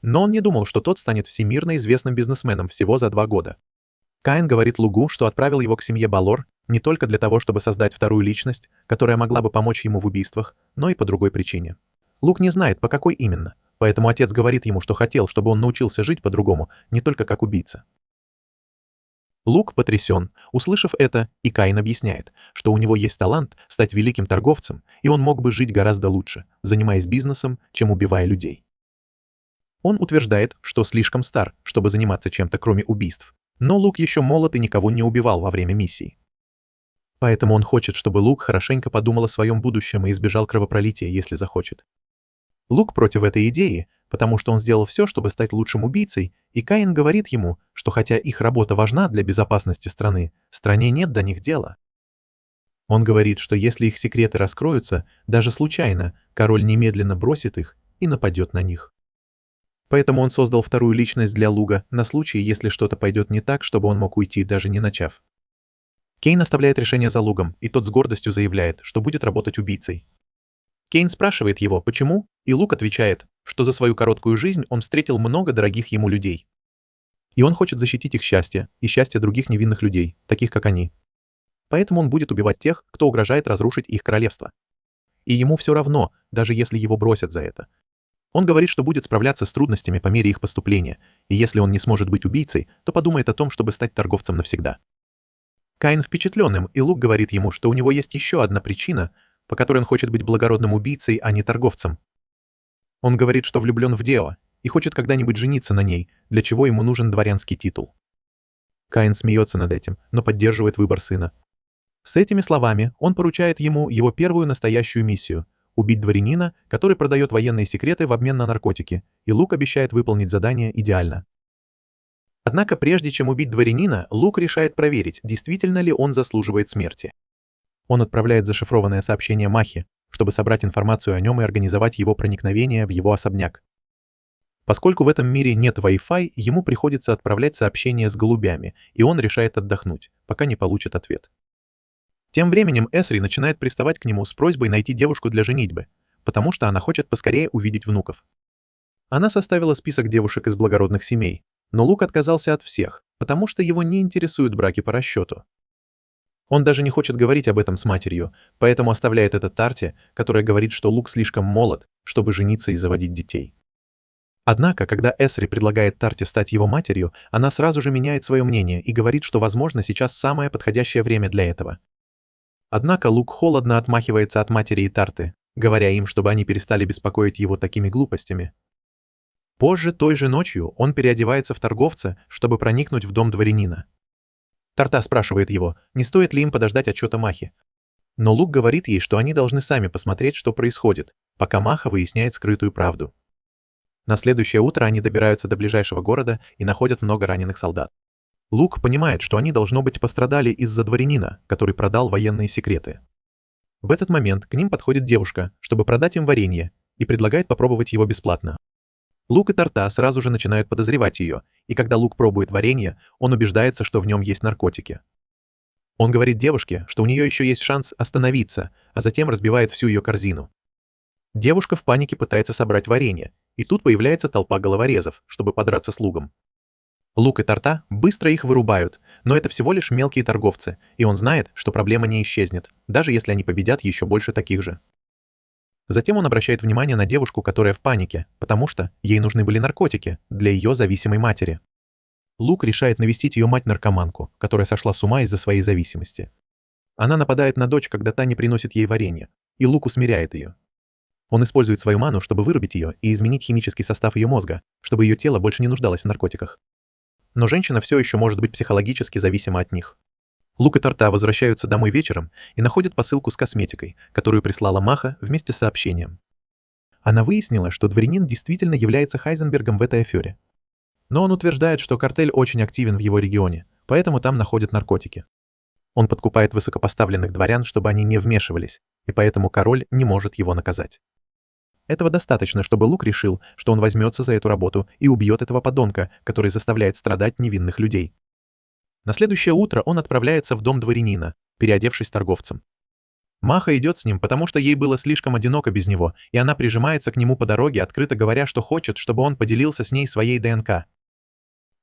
[SPEAKER 1] Но он не думал, что тот станет всемирно известным бизнесменом всего за 2 года. Каин говорит Лугу, что отправил его к семье Балор не только для того, чтобы создать вторую личность, которая могла бы помочь ему в убийствах, но и по другой причине. Лук не знает, по какой именно, поэтому отец говорит ему, что хотел, чтобы он научился жить по-другому, не только как убийца. Лук потрясен, услышав это, и Каин объясняет, что у него есть талант стать великим торговцем, и он мог бы жить гораздо лучше, занимаясь бизнесом, чем убивая людей. Он утверждает, что слишком стар, чтобы заниматься чем-то кроме убийств, но Лук еще молод и никого не убивал во время миссии. Поэтому он хочет, чтобы Лук хорошенько подумал о своем будущем и избежал кровопролития, если захочет. Лук против этой идеи, потому что он сделал все, чтобы стать лучшим убийцей, и Каин говорит ему, что хотя их работа важна для безопасности страны, стране нет до них дела. Он говорит, что если их секреты раскроются, даже случайно, король немедленно бросит их и нападет на них. Поэтому он создал вторую личность для Луга на случай, если что-то пойдет не так, чтобы он мог уйти, даже не начав. Кейн оставляет решение за Лугом, и тот с гордостью заявляет, что будет работать убийцей. Кейн спрашивает его, почему, и Лук отвечает, что за свою короткую жизнь он встретил много дорогих ему людей. И он хочет защитить их счастье и счастье других невинных людей, таких как они. Поэтому он будет убивать тех, кто угрожает разрушить их королевство. И ему все равно, даже если его бросят за это. Он говорит, что будет справляться с трудностями по мере их поступления, и если он не сможет быть убийцей, то подумает о том, чтобы стать торговцем навсегда. Каин впечатлен им, и Лук говорит ему, что у него есть еще одна причина, по которой он хочет быть благородным убийцей, а не торговцем. Он говорит, что влюблен в Део и хочет когда-нибудь жениться на ней, для чего ему нужен дворянский титул. Каин смеется над этим, но поддерживает выбор сына. С этими словами он поручает ему его первую настоящую миссию – убить дворянина, который продает военные секреты в обмен на наркотики, и Лук обещает выполнить задание идеально. Однако прежде чем убить дворянина, Лук решает проверить, действительно ли он заслуживает смерти. Он отправляет зашифрованное сообщение Махе, чтобы собрать информацию о нем и организовать его проникновение в его особняк. Поскольку в этом мире нет Wi-Fi, ему приходится отправлять сообщения с голубями, и он решает отдохнуть, пока не получит ответ. Тем временем Эсри начинает приставать к нему с просьбой найти девушку для женитьбы, потому что она хочет поскорее увидеть внуков. Она составила список девушек из благородных семей, но Лук отказался от всех, потому что его не интересуют браки по расчету. Он даже не хочет говорить об этом с матерью, поэтому оставляет это Тарте, которая говорит, что Лук слишком молод, чтобы жениться и заводить детей. Однако, когда Эсри предлагает Тарте стать его матерью, она сразу же меняет свое мнение и говорит, что, возможно, сейчас самое подходящее время для этого. Однако Лук холодно отмахивается от матери и Тарты, говоря им, чтобы они перестали беспокоить его такими глупостями. Позже, той же ночью, он переодевается в торговца, чтобы проникнуть в дом дворянина. Тарта спрашивает его, не стоит ли им подождать отчета Махи. Но Лук говорит ей, что они должны сами посмотреть, что происходит, пока Маха выясняет скрытую правду. На следующее утро они добираются до ближайшего города и находят много раненых солдат. Лук понимает, что они, должно быть, пострадали из-за дворянина, который продал военные секреты. В этот момент к ним подходит девушка, чтобы продать им варенье, и предлагает попробовать его бесплатно. Лук и Тарта сразу же начинают подозревать ее, и когда Лук пробует варенье, он убеждается, что в нем есть наркотики. Он говорит девушке, что у нее еще есть шанс остановиться, а затем разбивает всю ее корзину. Девушка в панике пытается собрать варенье, и тут появляется толпа головорезов, чтобы подраться с Лугом. Лук и Тарта быстро их вырубают, но это всего лишь мелкие торговцы, и он знает, что проблема не исчезнет, даже если они победят еще больше таких же. Затем он обращает внимание на девушку, которая в панике, потому что ей нужны были наркотики для ее зависимой матери. Лук решает навестить ее мать-наркоманку, которая сошла с ума из-за своей зависимости. Она нападает на дочь, когда та не приносит ей варенье, и Лук усмиряет ее. Он использует свою ману, чтобы вырубить ее и изменить химический состав ее мозга, чтобы ее тело больше не нуждалось в наркотиках. Но женщина все еще может быть психологически зависима от них. Лук и Тарта возвращаются домой вечером и находят посылку с косметикой, которую прислала Маха вместе с сообщением. Она выяснила, что дворянин действительно является Хайзенбергом в этой афере. Но он утверждает, что картель очень активен в его регионе, поэтому там находят наркотики. Он подкупает высокопоставленных дворян, чтобы они не вмешивались, и поэтому король не может его наказать. Этого достаточно, чтобы Лук решил, что он возьмется за эту работу и убьет этого подонка, который заставляет страдать невинных людей. На следующее утро он отправляется в дом дворянина, переодевшись торговцем. Маха идет с ним, потому что ей было слишком одиноко без него, и она прижимается к нему по дороге, открыто говоря, что хочет, чтобы он поделился с ней своей ДНК.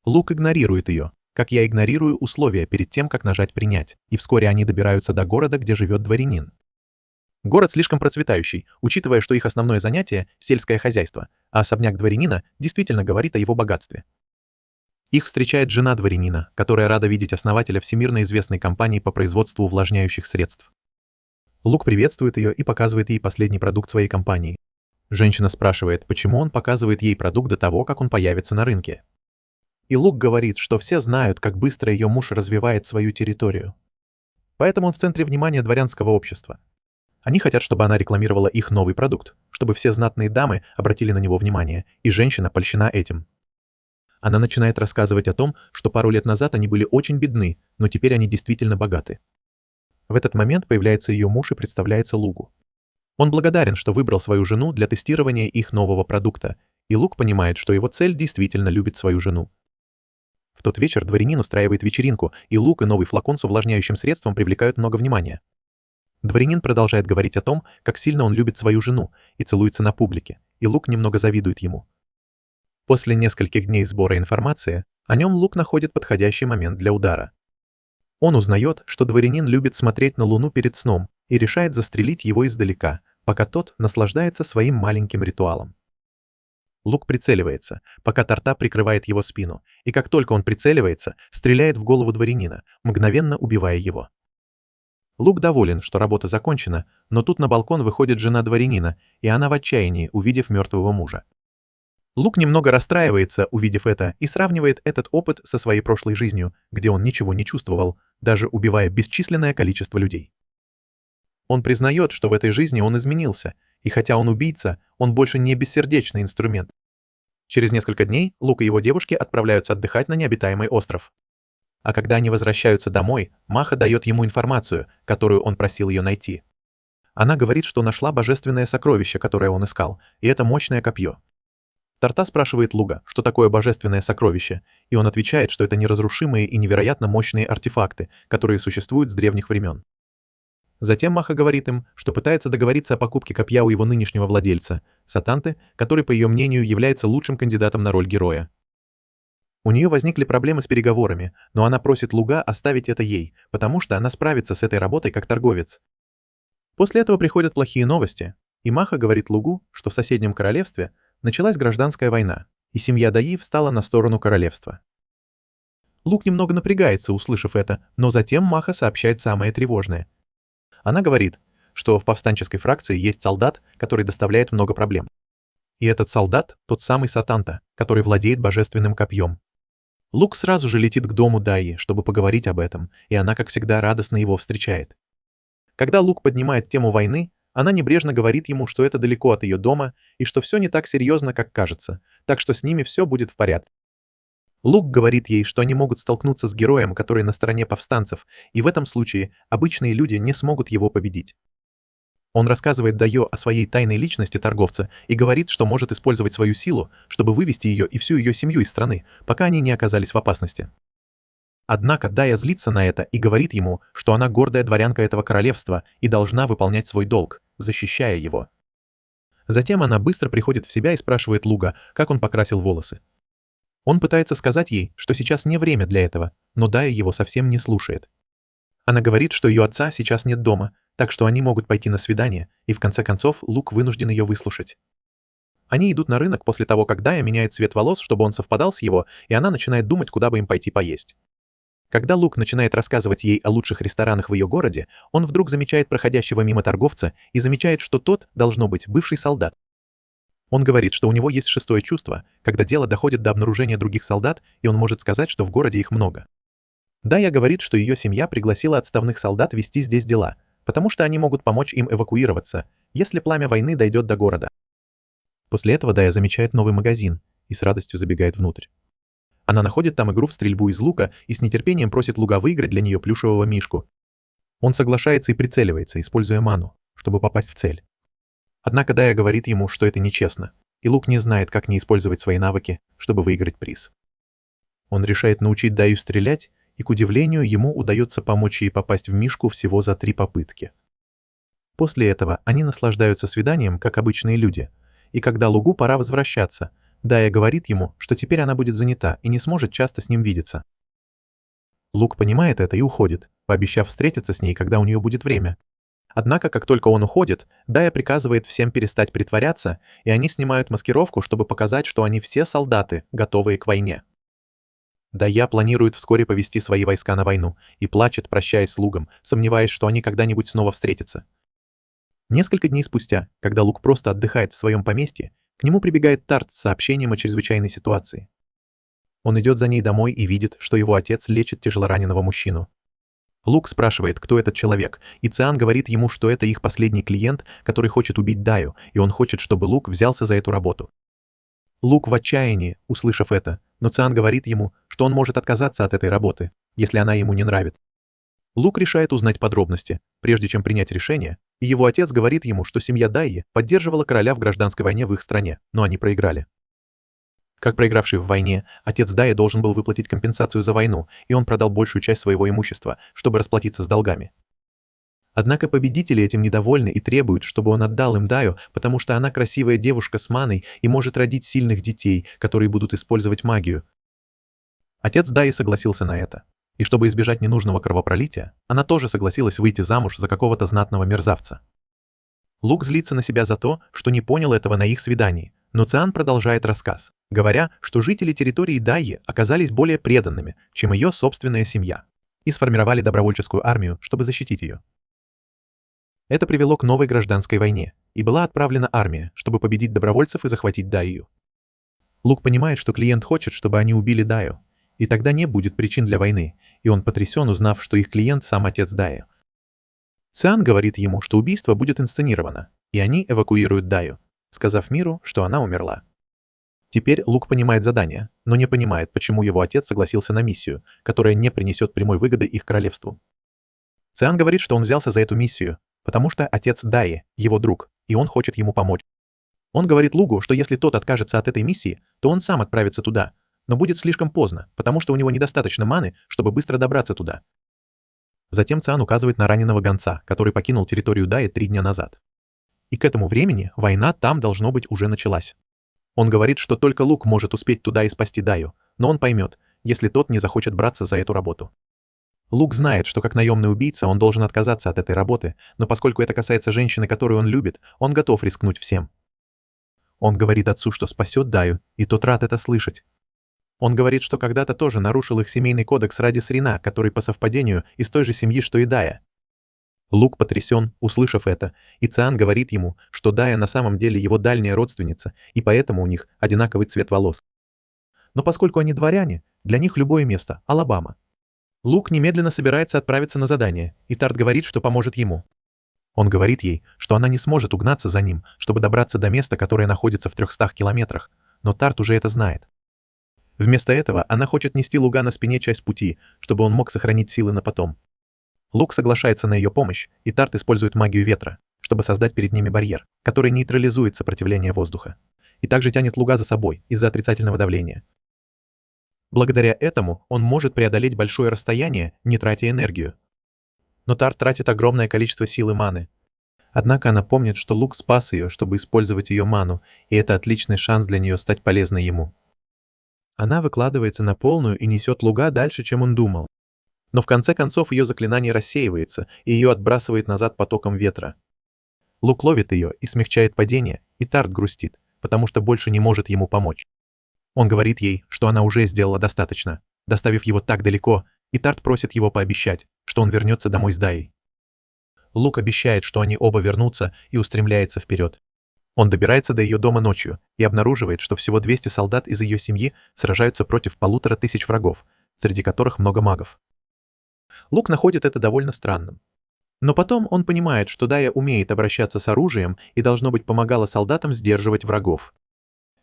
[SPEAKER 1] Лук игнорирует ее, как я игнорирую условия перед тем, как нажать «принять», и вскоре они добираются до города, где живет дворянин. Город слишком процветающий, учитывая, что их основное занятие – сельское хозяйство, а особняк дворянина действительно говорит о его богатстве. Их встречает жена дворянина, которая рада видеть основателя всемирно известной компании по производству увлажняющих средств. Лук приветствует ее и показывает ей последний продукт своей компании. Женщина спрашивает, почему он показывает ей продукт до того, как он появится на рынке. И Лук говорит, что все знают, как быстро ее муж развивает свою территорию. Поэтому он в центре внимания дворянского общества. Они хотят, чтобы она рекламировала их новый продукт, чтобы все знатные дамы обратили на него внимание, и женщина польщена этим. Она начинает рассказывать о том, что пару лет назад они были очень бедны, но теперь они действительно богаты. В этот момент появляется ее муж и представляется Лугу. Он благодарен, что выбрал свою жену для тестирования их нового продукта, и Лук понимает, что его цель действительно любит свою жену. В тот вечер дворянин устраивает вечеринку, и Лук и новый флакон с увлажняющим средством привлекают много внимания. Дворянин продолжает говорить о том, как сильно он любит свою жену, и целуется на публике, и Лук немного завидует ему. После нескольких дней сбора информации, о нем Лук находит подходящий момент для удара. Он узнает, что дворянин любит смотреть на Луну перед сном и решает застрелить его издалека, пока тот наслаждается своим маленьким ритуалом. Лук прицеливается, пока Тарта прикрывает его спину, и как только он прицеливается, стреляет в голову дворянина, мгновенно убивая его. Лук доволен, что работа закончена, но тут на балкон выходит жена дворянина, и она в отчаянии, увидев мертвого мужа. Лук немного расстраивается, увидев это, и сравнивает этот опыт со своей прошлой жизнью, где он ничего не чувствовал, даже убивая бесчисленное количество людей. Он признает, что в этой жизни он изменился, и хотя он убийца, он больше не бессердечный инструмент. Через несколько дней Лук и его девушки отправляются отдыхать на необитаемый остров. А когда они возвращаются домой, Маха дает ему информацию, которую он просил ее найти. Она говорит, что нашла божественное сокровище, которое он искал, и это мощное копье. Тарта спрашивает Луга, что такое божественное сокровище, и он отвечает, что это неразрушимые и невероятно мощные артефакты, которые существуют с древних времен. Затем Маха говорит им, что пытается договориться о покупке копья у его нынешнего владельца, Сатанты, который, по ее мнению, является лучшим кандидатом на роль героя. У нее возникли проблемы с переговорами, но она просит Луга оставить это ей, потому что она справится с этой работой как торговец. После этого приходят плохие новости, и Маха говорит Лугу, что в соседнем королевстве началась гражданская война, и семья Даи встала на сторону королевства. Лук немного напрягается, услышав это, но затем Маха сообщает самое тревожное. Она говорит, что в повстанческой фракции есть солдат, который доставляет много проблем. И этот солдат — тот самый Сатанта, который владеет божественным копьем. Лук сразу же летит к дому Даи, чтобы поговорить об этом, и она, как всегда, радостно его встречает. Когда Лук поднимает тему войны, она небрежно говорит ему, что это далеко от ее дома и что все не так серьезно, как кажется, так что с ними все будет в порядке. Лук говорит ей, что они могут столкнуться с героем, который на стороне повстанцев, и в этом случае обычные люди не смогут его победить. Он рассказывает Дайо о своей тайной личности торговца и говорит, что может использовать свою силу, чтобы вывести ее и всю ее семью из страны, пока они не оказались в опасности. Однако Дайя злится на это и говорит ему, что она гордая дворянка этого королевства и должна выполнять свой долг, защищая его. Затем она быстро приходит в себя и спрашивает Луга, как он покрасил волосы. Он пытается сказать ей, что сейчас не время для этого, но Дайя его совсем не слушает. Она говорит, что ее отца сейчас нет дома, так что они могут пойти на свидание, и в конце концов Лук вынужден ее выслушать. Они идут на рынок после того, как Дайя меняет цвет волос, чтобы он совпадал с его, и она начинает думать, куда бы им пойти поесть. Когда Лук начинает рассказывать ей о лучших ресторанах в ее городе, он вдруг замечает проходящего мимо торговца и замечает, что тот, должно быть, бывший солдат. Он говорит, что у него есть шестое чувство, когда дело доходит до обнаружения других солдат, и он может сказать, что в городе их много. Дайя говорит, что ее семья пригласила отставных солдат вести здесь дела, потому что они могут помочь им эвакуироваться, если пламя войны дойдет до города. После этого Дайя замечает новый магазин и с радостью забегает внутрь. Она находит там игру в стрельбу из лука и с нетерпением просит Луга выиграть для нее плюшевого мишку. Он соглашается и прицеливается, используя ману, чтобы попасть в цель. Однако Дайя говорит ему, что это нечестно, и Лук не знает, как не использовать свои навыки, чтобы выиграть приз. Он решает научить Дайю стрелять, и, к удивлению, ему удается помочь ей попасть в мишку всего за 3 попытки. После этого они наслаждаются свиданием, как обычные люди, и когда Лугу пора возвращаться, Дайя говорит ему, что теперь она будет занята и не сможет часто с ним видеться. Лук понимает это и уходит, пообещав встретиться с ней, когда у нее будет время. Однако, как только он уходит, Дайя приказывает всем перестать притворяться, и они снимают маскировку, чтобы показать, что они все солдаты, готовые к войне. Дайя планирует вскоре повести свои войска на войну и плачет, прощаясь с Лугом, сомневаясь, что они когда-нибудь снова встретятся. Несколько дней спустя, когда Лук просто отдыхает в своем поместье, к нему прибегает Тарт с сообщением о чрезвычайной ситуации. Он идет за ней домой и видит, что его отец лечит тяжелораненого мужчину. Лук спрашивает, кто этот человек, и Циан говорит ему, что это их последний клиент, который хочет убить Дайю, и он хочет, чтобы Лук взялся за эту работу. Лук в отчаянии, услышав это, но Циан говорит ему, что он может отказаться от этой работы, если она ему не нравится. Лук решает узнать подробности, прежде чем принять решение, и его отец говорит ему, что семья Дайи поддерживала короля в гражданской войне в их стране, но они проиграли. Как проигравший в войне, отец Дайи должен был выплатить компенсацию за войну, и он продал большую часть своего имущества, чтобы расплатиться с долгами. Однако победители этим недовольны и требуют, чтобы он отдал им Дайю, потому что она красивая девушка с маной и может родить сильных детей, которые будут использовать магию. Отец Дайи согласился на это. И чтобы избежать ненужного кровопролития, она тоже согласилась выйти замуж за какого-то знатного мерзавца. Лук злится на себя за то, что не понял этого на их свидании, Но Циан продолжает рассказ, говоря, что жители территории Дайи оказались более преданными, чем ее собственная семья, и сформировали добровольческую армию, чтобы защитить ее. Это привело к новой гражданской войне, и была отправлена армия, чтобы победить добровольцев и захватить Дайю. Лук понимает, что клиент хочет, чтобы они убили Даю, и тогда не будет причин для войны, и он потрясен, узнав, что их клиент сам отец Дайи. Циан говорит ему, что убийство будет инсценировано, и они эвакуируют Даю, сказав миру, что она умерла. Теперь Лук понимает задание, но не понимает, почему его отец согласился на миссию, которая не принесет прямой выгоды их королевству. Циан говорит, что он взялся за эту миссию, потому что отец Дайи – его друг, и он хочет ему помочь. Он говорит Лугу, что если тот откажется от этой миссии, то он сам отправится туда, но будет слишком поздно, потому что у него недостаточно маны, чтобы быстро добраться туда. Затем Циан указывает на раненого гонца, который покинул территорию Дайи 3 дня назад. И к этому времени война там, должно быть, уже началась. Он говорит, что только Лук может успеть туда и спасти Даю, но он поймет, если тот не захочет браться за эту работу. Лук знает, что как наемный убийца он должен отказаться от этой работы, но поскольку это касается женщины, которую он любит, он готов рискнуть всем. Он говорит отцу, что спасет Даю, и тот рад это слышать. Он говорит, что когда-то тоже нарушил их семейный кодекс ради Срина, который по совпадению из той же семьи, что и Дая. Лук потрясен, услышав это, и Циан говорит ему, что Дая на самом деле его дальняя родственница, и поэтому у них одинаковый цвет волос. Но поскольку они дворяне, для них любое место – Алабама. Лук немедленно собирается отправиться на задание, и Тарт говорит, что поможет ему. Он говорит ей, что она не сможет угнаться за ним, чтобы добраться до места, которое находится в 300 километрах, но Тарт уже это знает. Вместо этого она хочет нести Луга на спине часть пути, чтобы он мог сохранить силы на потом. Лук соглашается на ее помощь, и Тарт использует магию ветра, чтобы создать перед ними барьер, который нейтрализует сопротивление воздуха, и также тянет Луга за собой из-за отрицательного давления. Благодаря этому он может преодолеть большое расстояние, не тратя энергию. Но Тарт тратит огромное количество силы маны. Однако она помнит, что Лук спас ее, чтобы использовать ее ману, и это отличный шанс для нее стать полезной ему. Она выкладывается на полную и несет Луга дальше, чем он думал. Но в конце концов ее заклинание рассеивается, и ее отбрасывает назад потоком ветра. Лук ловит ее и смягчает падение, и Тарт грустит, потому что больше не может ему помочь. Он говорит ей, что она уже сделала достаточно, доставив его так далеко, и Тарт просит его пообещать, что он вернется домой с Даей. Лук обещает, что они оба вернутся, и устремляется вперед. Он добирается до ее дома ночью и обнаруживает, что всего 200 солдат из ее семьи сражаются против 1500 врагов, среди которых много магов. Лук находит это довольно странным. Но потом он понимает, что Дая умеет обращаться с оружием и, должно быть, помогала солдатам сдерживать врагов.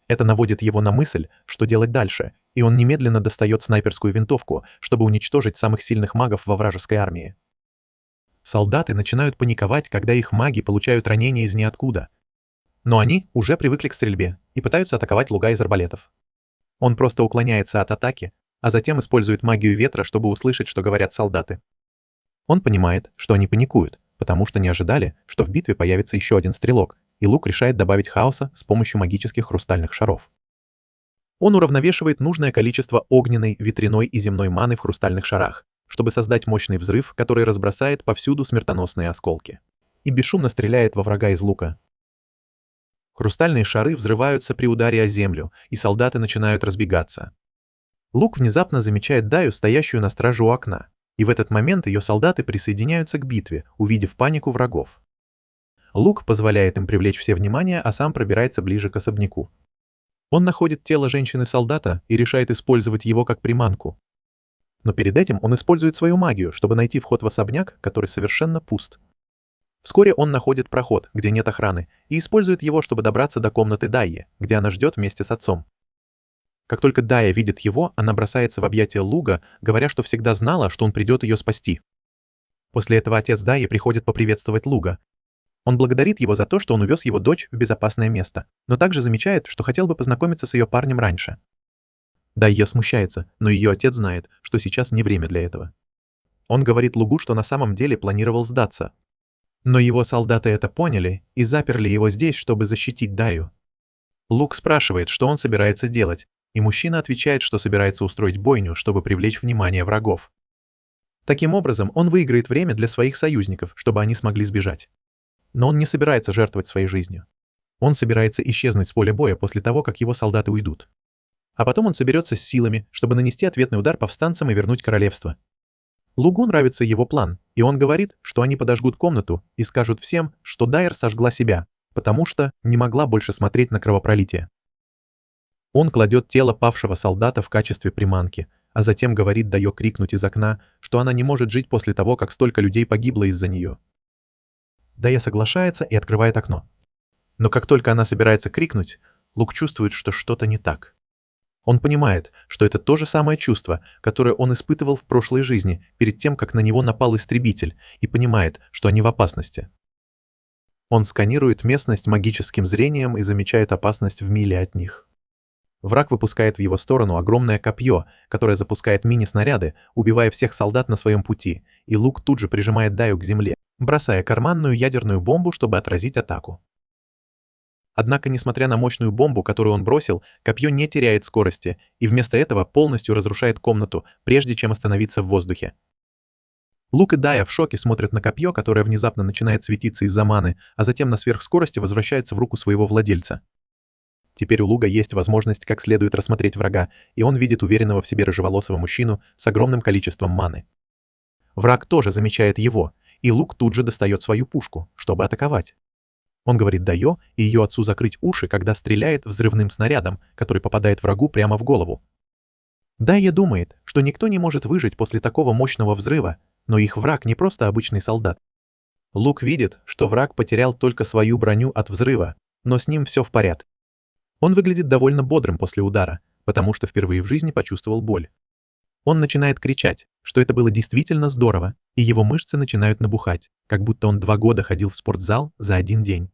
[SPEAKER 1] Это наводит его на мысль, что делать дальше, и он немедленно достает снайперскую винтовку, чтобы уничтожить самых сильных магов во вражеской армии. Солдаты начинают паниковать, когда их маги получают ранения из ниоткуда. Но они уже привыкли к стрельбе и пытаются атаковать Луга из арбалетов. Он просто уклоняется от атаки, а затем использует магию ветра, чтобы услышать, что говорят солдаты. Он понимает, что они паникуют, потому что не ожидали, что в битве появится еще один стрелок, и Лук решает добавить хаоса с помощью магических хрустальных шаров. Он уравновешивает нужное количество огненной, ветряной и земной маны в хрустальных шарах, чтобы создать мощный взрыв, который разбросает повсюду смертоносные осколки. И бесшумно стреляет во врага из лука. Хрустальные шары взрываются при ударе о землю, и солдаты начинают разбегаться. Лук внезапно замечает Даю, стоящую на страже у окна, и в этот момент ее солдаты присоединяются к битве, увидев панику врагов. Лук позволяет им привлечь все внимание, а сам пробирается ближе к особняку. Он находит тело женщины-солдата и решает использовать его как приманку. Но перед этим он использует свою магию, чтобы найти вход в особняк, который совершенно пуст. Вскоре он находит проход, где нет охраны, и использует его, чтобы добраться до комнаты Дайи, где она ждет вместе с отцом. Как только Дая видит его, она бросается в объятия Луга, говоря, что всегда знала, что он придет ее спасти. После этого отец Дайи приходит поприветствовать Луга. Он благодарит его за то, что он увез его дочь в безопасное место, но также замечает, что хотел бы познакомиться с ее парнем раньше. Дайя смущается, но ее отец знает, что сейчас не время для этого. Он говорит Лугу, что на самом деле планировал сдаться. Но его солдаты это поняли и заперли его здесь, чтобы защитить Даю. Луг спрашивает, что он собирается делать, и мужчина отвечает, что собирается устроить бойню, чтобы привлечь внимание врагов. Таким образом, он выиграет время для своих союзников, чтобы они смогли сбежать. Но он не собирается жертвовать своей жизнью. Он собирается исчезнуть с поля боя после того, как его солдаты уйдут. А потом он соберется с силами, чтобы нанести ответный удар повстанцам и вернуть королевство. Лугу нравится его план, и он говорит, что они подожгут комнату и скажут всем, что Дайер сожгла себя, потому что не могла больше смотреть на кровопролитие. Он кладет тело павшего солдата в качестве приманки, а затем говорит Дайо крикнуть из окна, что она не может жить после того, как столько людей погибло из-за нее. Дайо соглашается и открывает окно. Но как только она собирается крикнуть, Лук чувствует, что что-то не так. Он понимает, что это то же самое чувство, которое он испытывал в прошлой жизни, перед тем, как на него напал истребитель, и понимает, что они в опасности. Он сканирует местность магическим зрением и замечает опасность в миле от них. Враг выпускает в его сторону огромное копье, которое запускает мини-снаряды, убивая всех солдат на своем пути, и Лук тут же прижимает Дайо к земле, бросая карманную ядерную бомбу, чтобы отразить атаку. Однако, несмотря на мощную бомбу, которую он бросил, копье не теряет скорости и вместо этого полностью разрушает комнату, прежде чем остановиться в воздухе. Лук и Дайо в шоке смотрят на копье, которое внезапно начинает светиться из-за маны, а затем на сверхскорости возвращается в руку своего владельца. Теперь у Луга есть возможность как следует рассмотреть врага, и он видит уверенного в себе рыжеволосого мужчину с огромным количеством маны. Враг тоже замечает его, и Лук тут же достает свою пушку, чтобы атаковать. Он говорит Дайо и ее отцу закрыть уши, когда стреляет взрывным снарядом, который попадает врагу прямо в голову. Дайо думает, что никто не может выжить после такого мощного взрыва, но их враг не просто обычный солдат. Лук видит, что враг потерял только свою броню от взрыва, но с ним все в порядке. Он выглядит довольно бодрым после удара, потому что впервые в жизни почувствовал боль. Он начинает кричать, что это было действительно здорово, и его мышцы начинают набухать, как будто он 2 года ходил в спортзал за 1 день.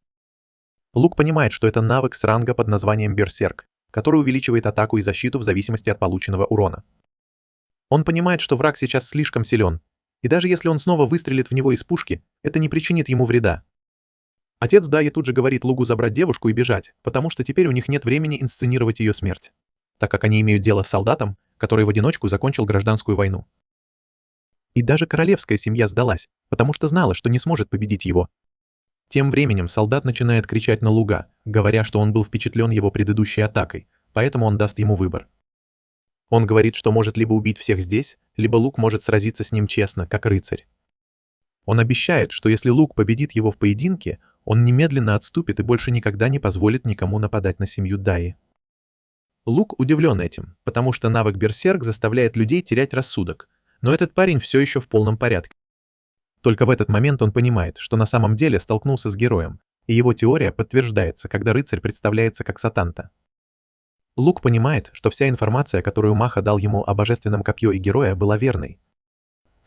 [SPEAKER 1] Лук понимает, что это навык с ранга под названием Берсерк, который увеличивает атаку и защиту в зависимости от полученного урона. Он понимает, что враг сейчас слишком силен, и даже если он снова выстрелит в него из пушки, это не причинит ему вреда. Отец Дайо тут же говорит Лугу забрать девушку и бежать, потому что теперь у них нет времени инсценировать ее смерть, так как они имеют дело с солдатом, который в одиночку закончил гражданскую войну. И даже королевская семья сдалась, потому что знала, что не сможет победить его. Тем временем солдат начинает кричать на Луга, говоря, что он был впечатлен его предыдущей атакой, поэтому он даст ему выбор. Он говорит, что может либо убить всех здесь, либо Лук может сразиться с ним честно, как рыцарь. Он обещает, что если Лук победит его в поединке, он немедленно отступит и больше никогда не позволит никому нападать на семью Дайо. Лук удивлен этим, потому что навык Берсерк заставляет людей терять рассудок, но этот парень все еще в полном порядке. Только в этот момент он понимает, что на самом деле столкнулся с героем, и его теория подтверждается, когда рыцарь представляется как Сатанта. Лук понимает, что вся информация, которую Маха дал ему о божественном копье и героя, была верной.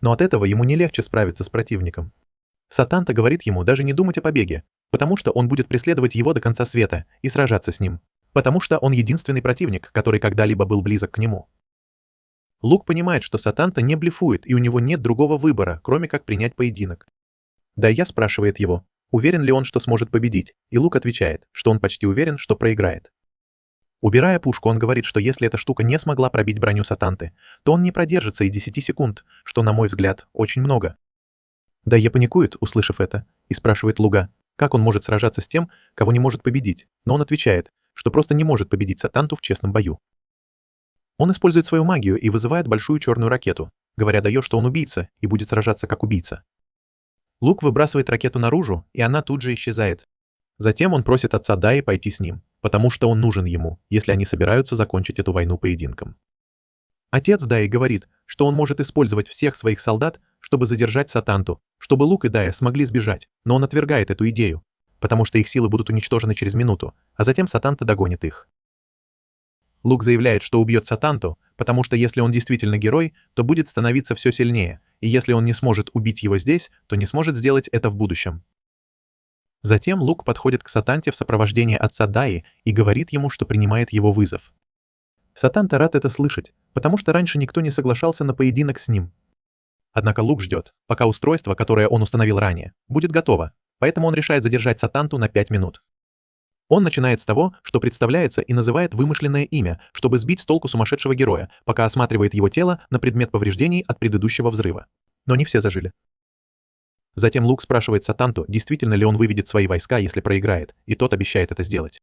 [SPEAKER 1] Но от этого ему не легче справиться с противником. Сатанта говорит ему даже не думать о побеге, потому что он будет преследовать его до конца света и сражаться с ним, потому что он единственный противник, который когда-либо был близок к нему. Лук понимает, что Сатанта не блефует и у него нет другого выбора, кроме как принять поединок. Дайо спрашивает его, уверен ли он, что сможет победить, и Лук отвечает, что он почти уверен, что проиграет. Убирая пушку, он говорит, что если эта штука не смогла пробить броню Сатанты, то он не продержится и 10 секунд, что, на мой взгляд, очень много. Дайо паникует, услышав это, и спрашивает Луга, как он может сражаться с тем, кого не может победить, но он отвечает, что просто не может победить Сатанту в честном бою. Он использует свою магию и вызывает большую черную ракету, говоря Дайо, что он убийца и будет сражаться как убийца. Лук выбрасывает ракету наружу, и она тут же исчезает. Затем он просит отца Дайо пойти с ним, потому что он нужен ему, если они собираются закончить эту войну поединком. Отец Дайо говорит, что он может использовать всех своих солдат, чтобы задержать Сатанту, чтобы Лук и Дайо смогли сбежать, но он отвергает эту идею, потому что их силы будут уничтожены через минуту, а затем Сатанта догонит их. Лук заявляет, что убьет Сатанту, потому что если он действительно герой, то будет становиться все сильнее, и если он не сможет убить его здесь, то не сможет сделать это в будущем. Затем Лук подходит к Сатанте в сопровождении отца Дайо и говорит ему, что принимает его вызов. Сатанта рад это слышать, потому что раньше никто не соглашался на поединок с ним. Однако Лук ждет, пока устройство, которое он установил ранее, будет готово, поэтому он решает задержать Сатанту на 5 минут. Он начинает с того, что представляется и называет вымышленное имя, чтобы сбить с толку сумасшедшего героя, пока осматривает его тело на предмет повреждений от предыдущего взрыва. Но не все зажили. Затем Лук спрашивает Сатанту, действительно ли он выведет свои войска, если проиграет, и тот обещает это сделать.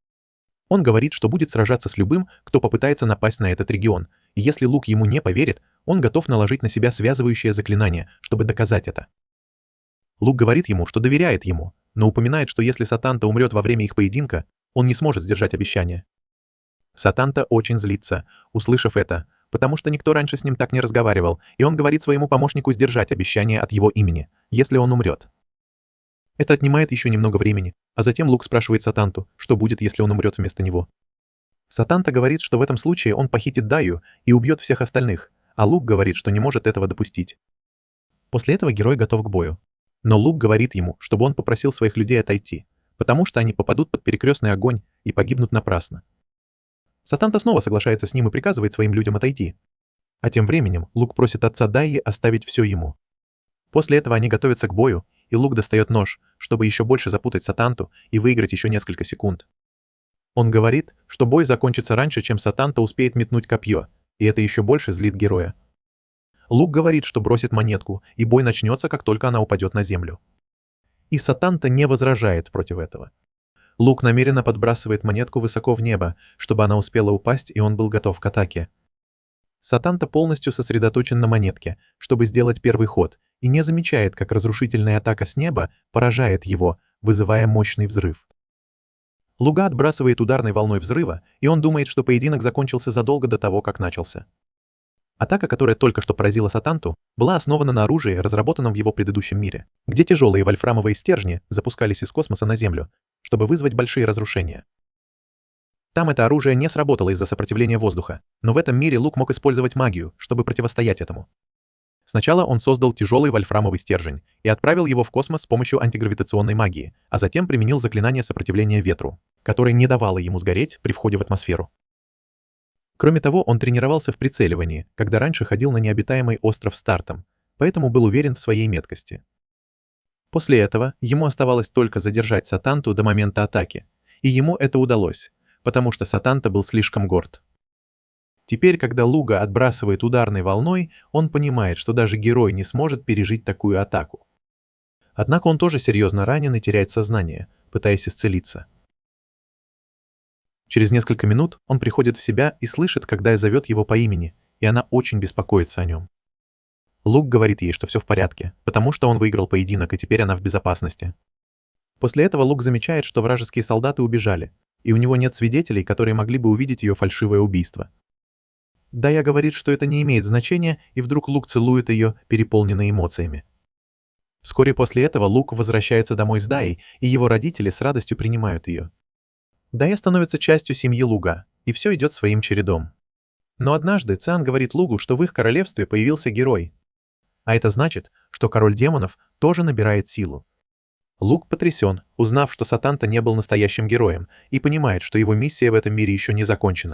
[SPEAKER 1] Он говорит, что будет сражаться с любым, кто попытается напасть на этот регион, и если Лук ему не поверит, он готов наложить на себя связывающее заклинание, чтобы доказать это. Лук говорит ему, что доверяет ему, но упоминает, что если Сатанта умрет во время их поединка, он не сможет сдержать обещание. Сатанта очень злится, услышав это, потому что никто раньше с ним так не разговаривал, и он говорит своему помощнику сдержать обещание от его имени, если он умрет. Это отнимает еще немного времени, а затем Лук спрашивает Сатанту, что будет, если он умрет вместо него. Сатанта говорит, что в этом случае он похитит Даю и убьет всех остальных, а Лук говорит, что не может этого допустить. После этого герой готов к бою. Но Лук говорит ему, чтобы он попросил своих людей отойти, потому что они попадут под перекрестный огонь и погибнут напрасно. Сатанта снова соглашается с ним и приказывает своим людям отойти. А тем временем Лук просит отца Дайи оставить все ему. После этого они готовятся к бою, и Лук достает нож, чтобы еще больше запутать Сатанту и выиграть еще несколько секунд. Он говорит, что бой закончится раньше, чем Сатанта успеет метнуть копье, и это еще больше злит героя. Лук говорит, что бросит монетку, и бой начнется, как только она упадет на землю. И Сатанта не возражает против этого. Лук намеренно подбрасывает монетку высоко в небо, чтобы она успела упасть, и он был готов к атаке. Сатанта полностью сосредоточен на монетке, чтобы сделать первый ход, и не замечает, как разрушительная атака с неба поражает его, вызывая мощный взрыв. Луга отбрасывает ударной волной взрыва, и он думает, что поединок закончился задолго до того, как начался. Атака, которая только что поразила Сатанту, была основана на оружии, разработанном в его предыдущем мире, где тяжелые вольфрамовые стержни запускались из космоса на Землю, чтобы вызвать большие разрушения. Там это оружие не сработало из-за сопротивления воздуха, но в этом мире Лук мог использовать магию, чтобы противостоять этому. Сначала он создал тяжелый вольфрамовый стержень и отправил его в космос с помощью антигравитационной магии, а затем применил заклинание сопротивления ветру, которое не давало ему сгореть при входе в атмосферу. Кроме того, он тренировался в прицеливании, когда раньше ходил на необитаемый остров Стартом, поэтому был уверен в своей меткости. После этого ему оставалось только задержать Сатанту до момента атаки, и ему это удалось, потому что Сатанта был слишком горд. Теперь, когда Луга отбрасывает ударной волной, он понимает, что даже герой не сможет пережить такую атаку. Однако он тоже серьезно ранен и теряет сознание, пытаясь исцелиться. Через несколько минут он приходит в себя и слышит, как Дай зовет его по имени, и она очень беспокоится о нем. Лук говорит ей, что все в порядке, потому что он выиграл поединок, и теперь она в безопасности. После этого Лук замечает, что вражеские солдаты убежали, и у него нет свидетелей, которые могли бы увидеть ее фальшивое убийство. Дая говорит, что это не имеет значения, и вдруг Лук целует ее, переполненный эмоциями. Вскоре после этого Лук возвращается домой с Даей, и его родители с радостью принимают ее. Дая становится частью семьи Луга, и все идет своим чередом. Но однажды Циан говорит Лугу, что в их королевстве появился герой. А это значит, что король демонов тоже набирает силу. Лук потрясен, узнав, что Сатанта не был настоящим героем, и понимает, что его миссия в этом мире еще не закончена.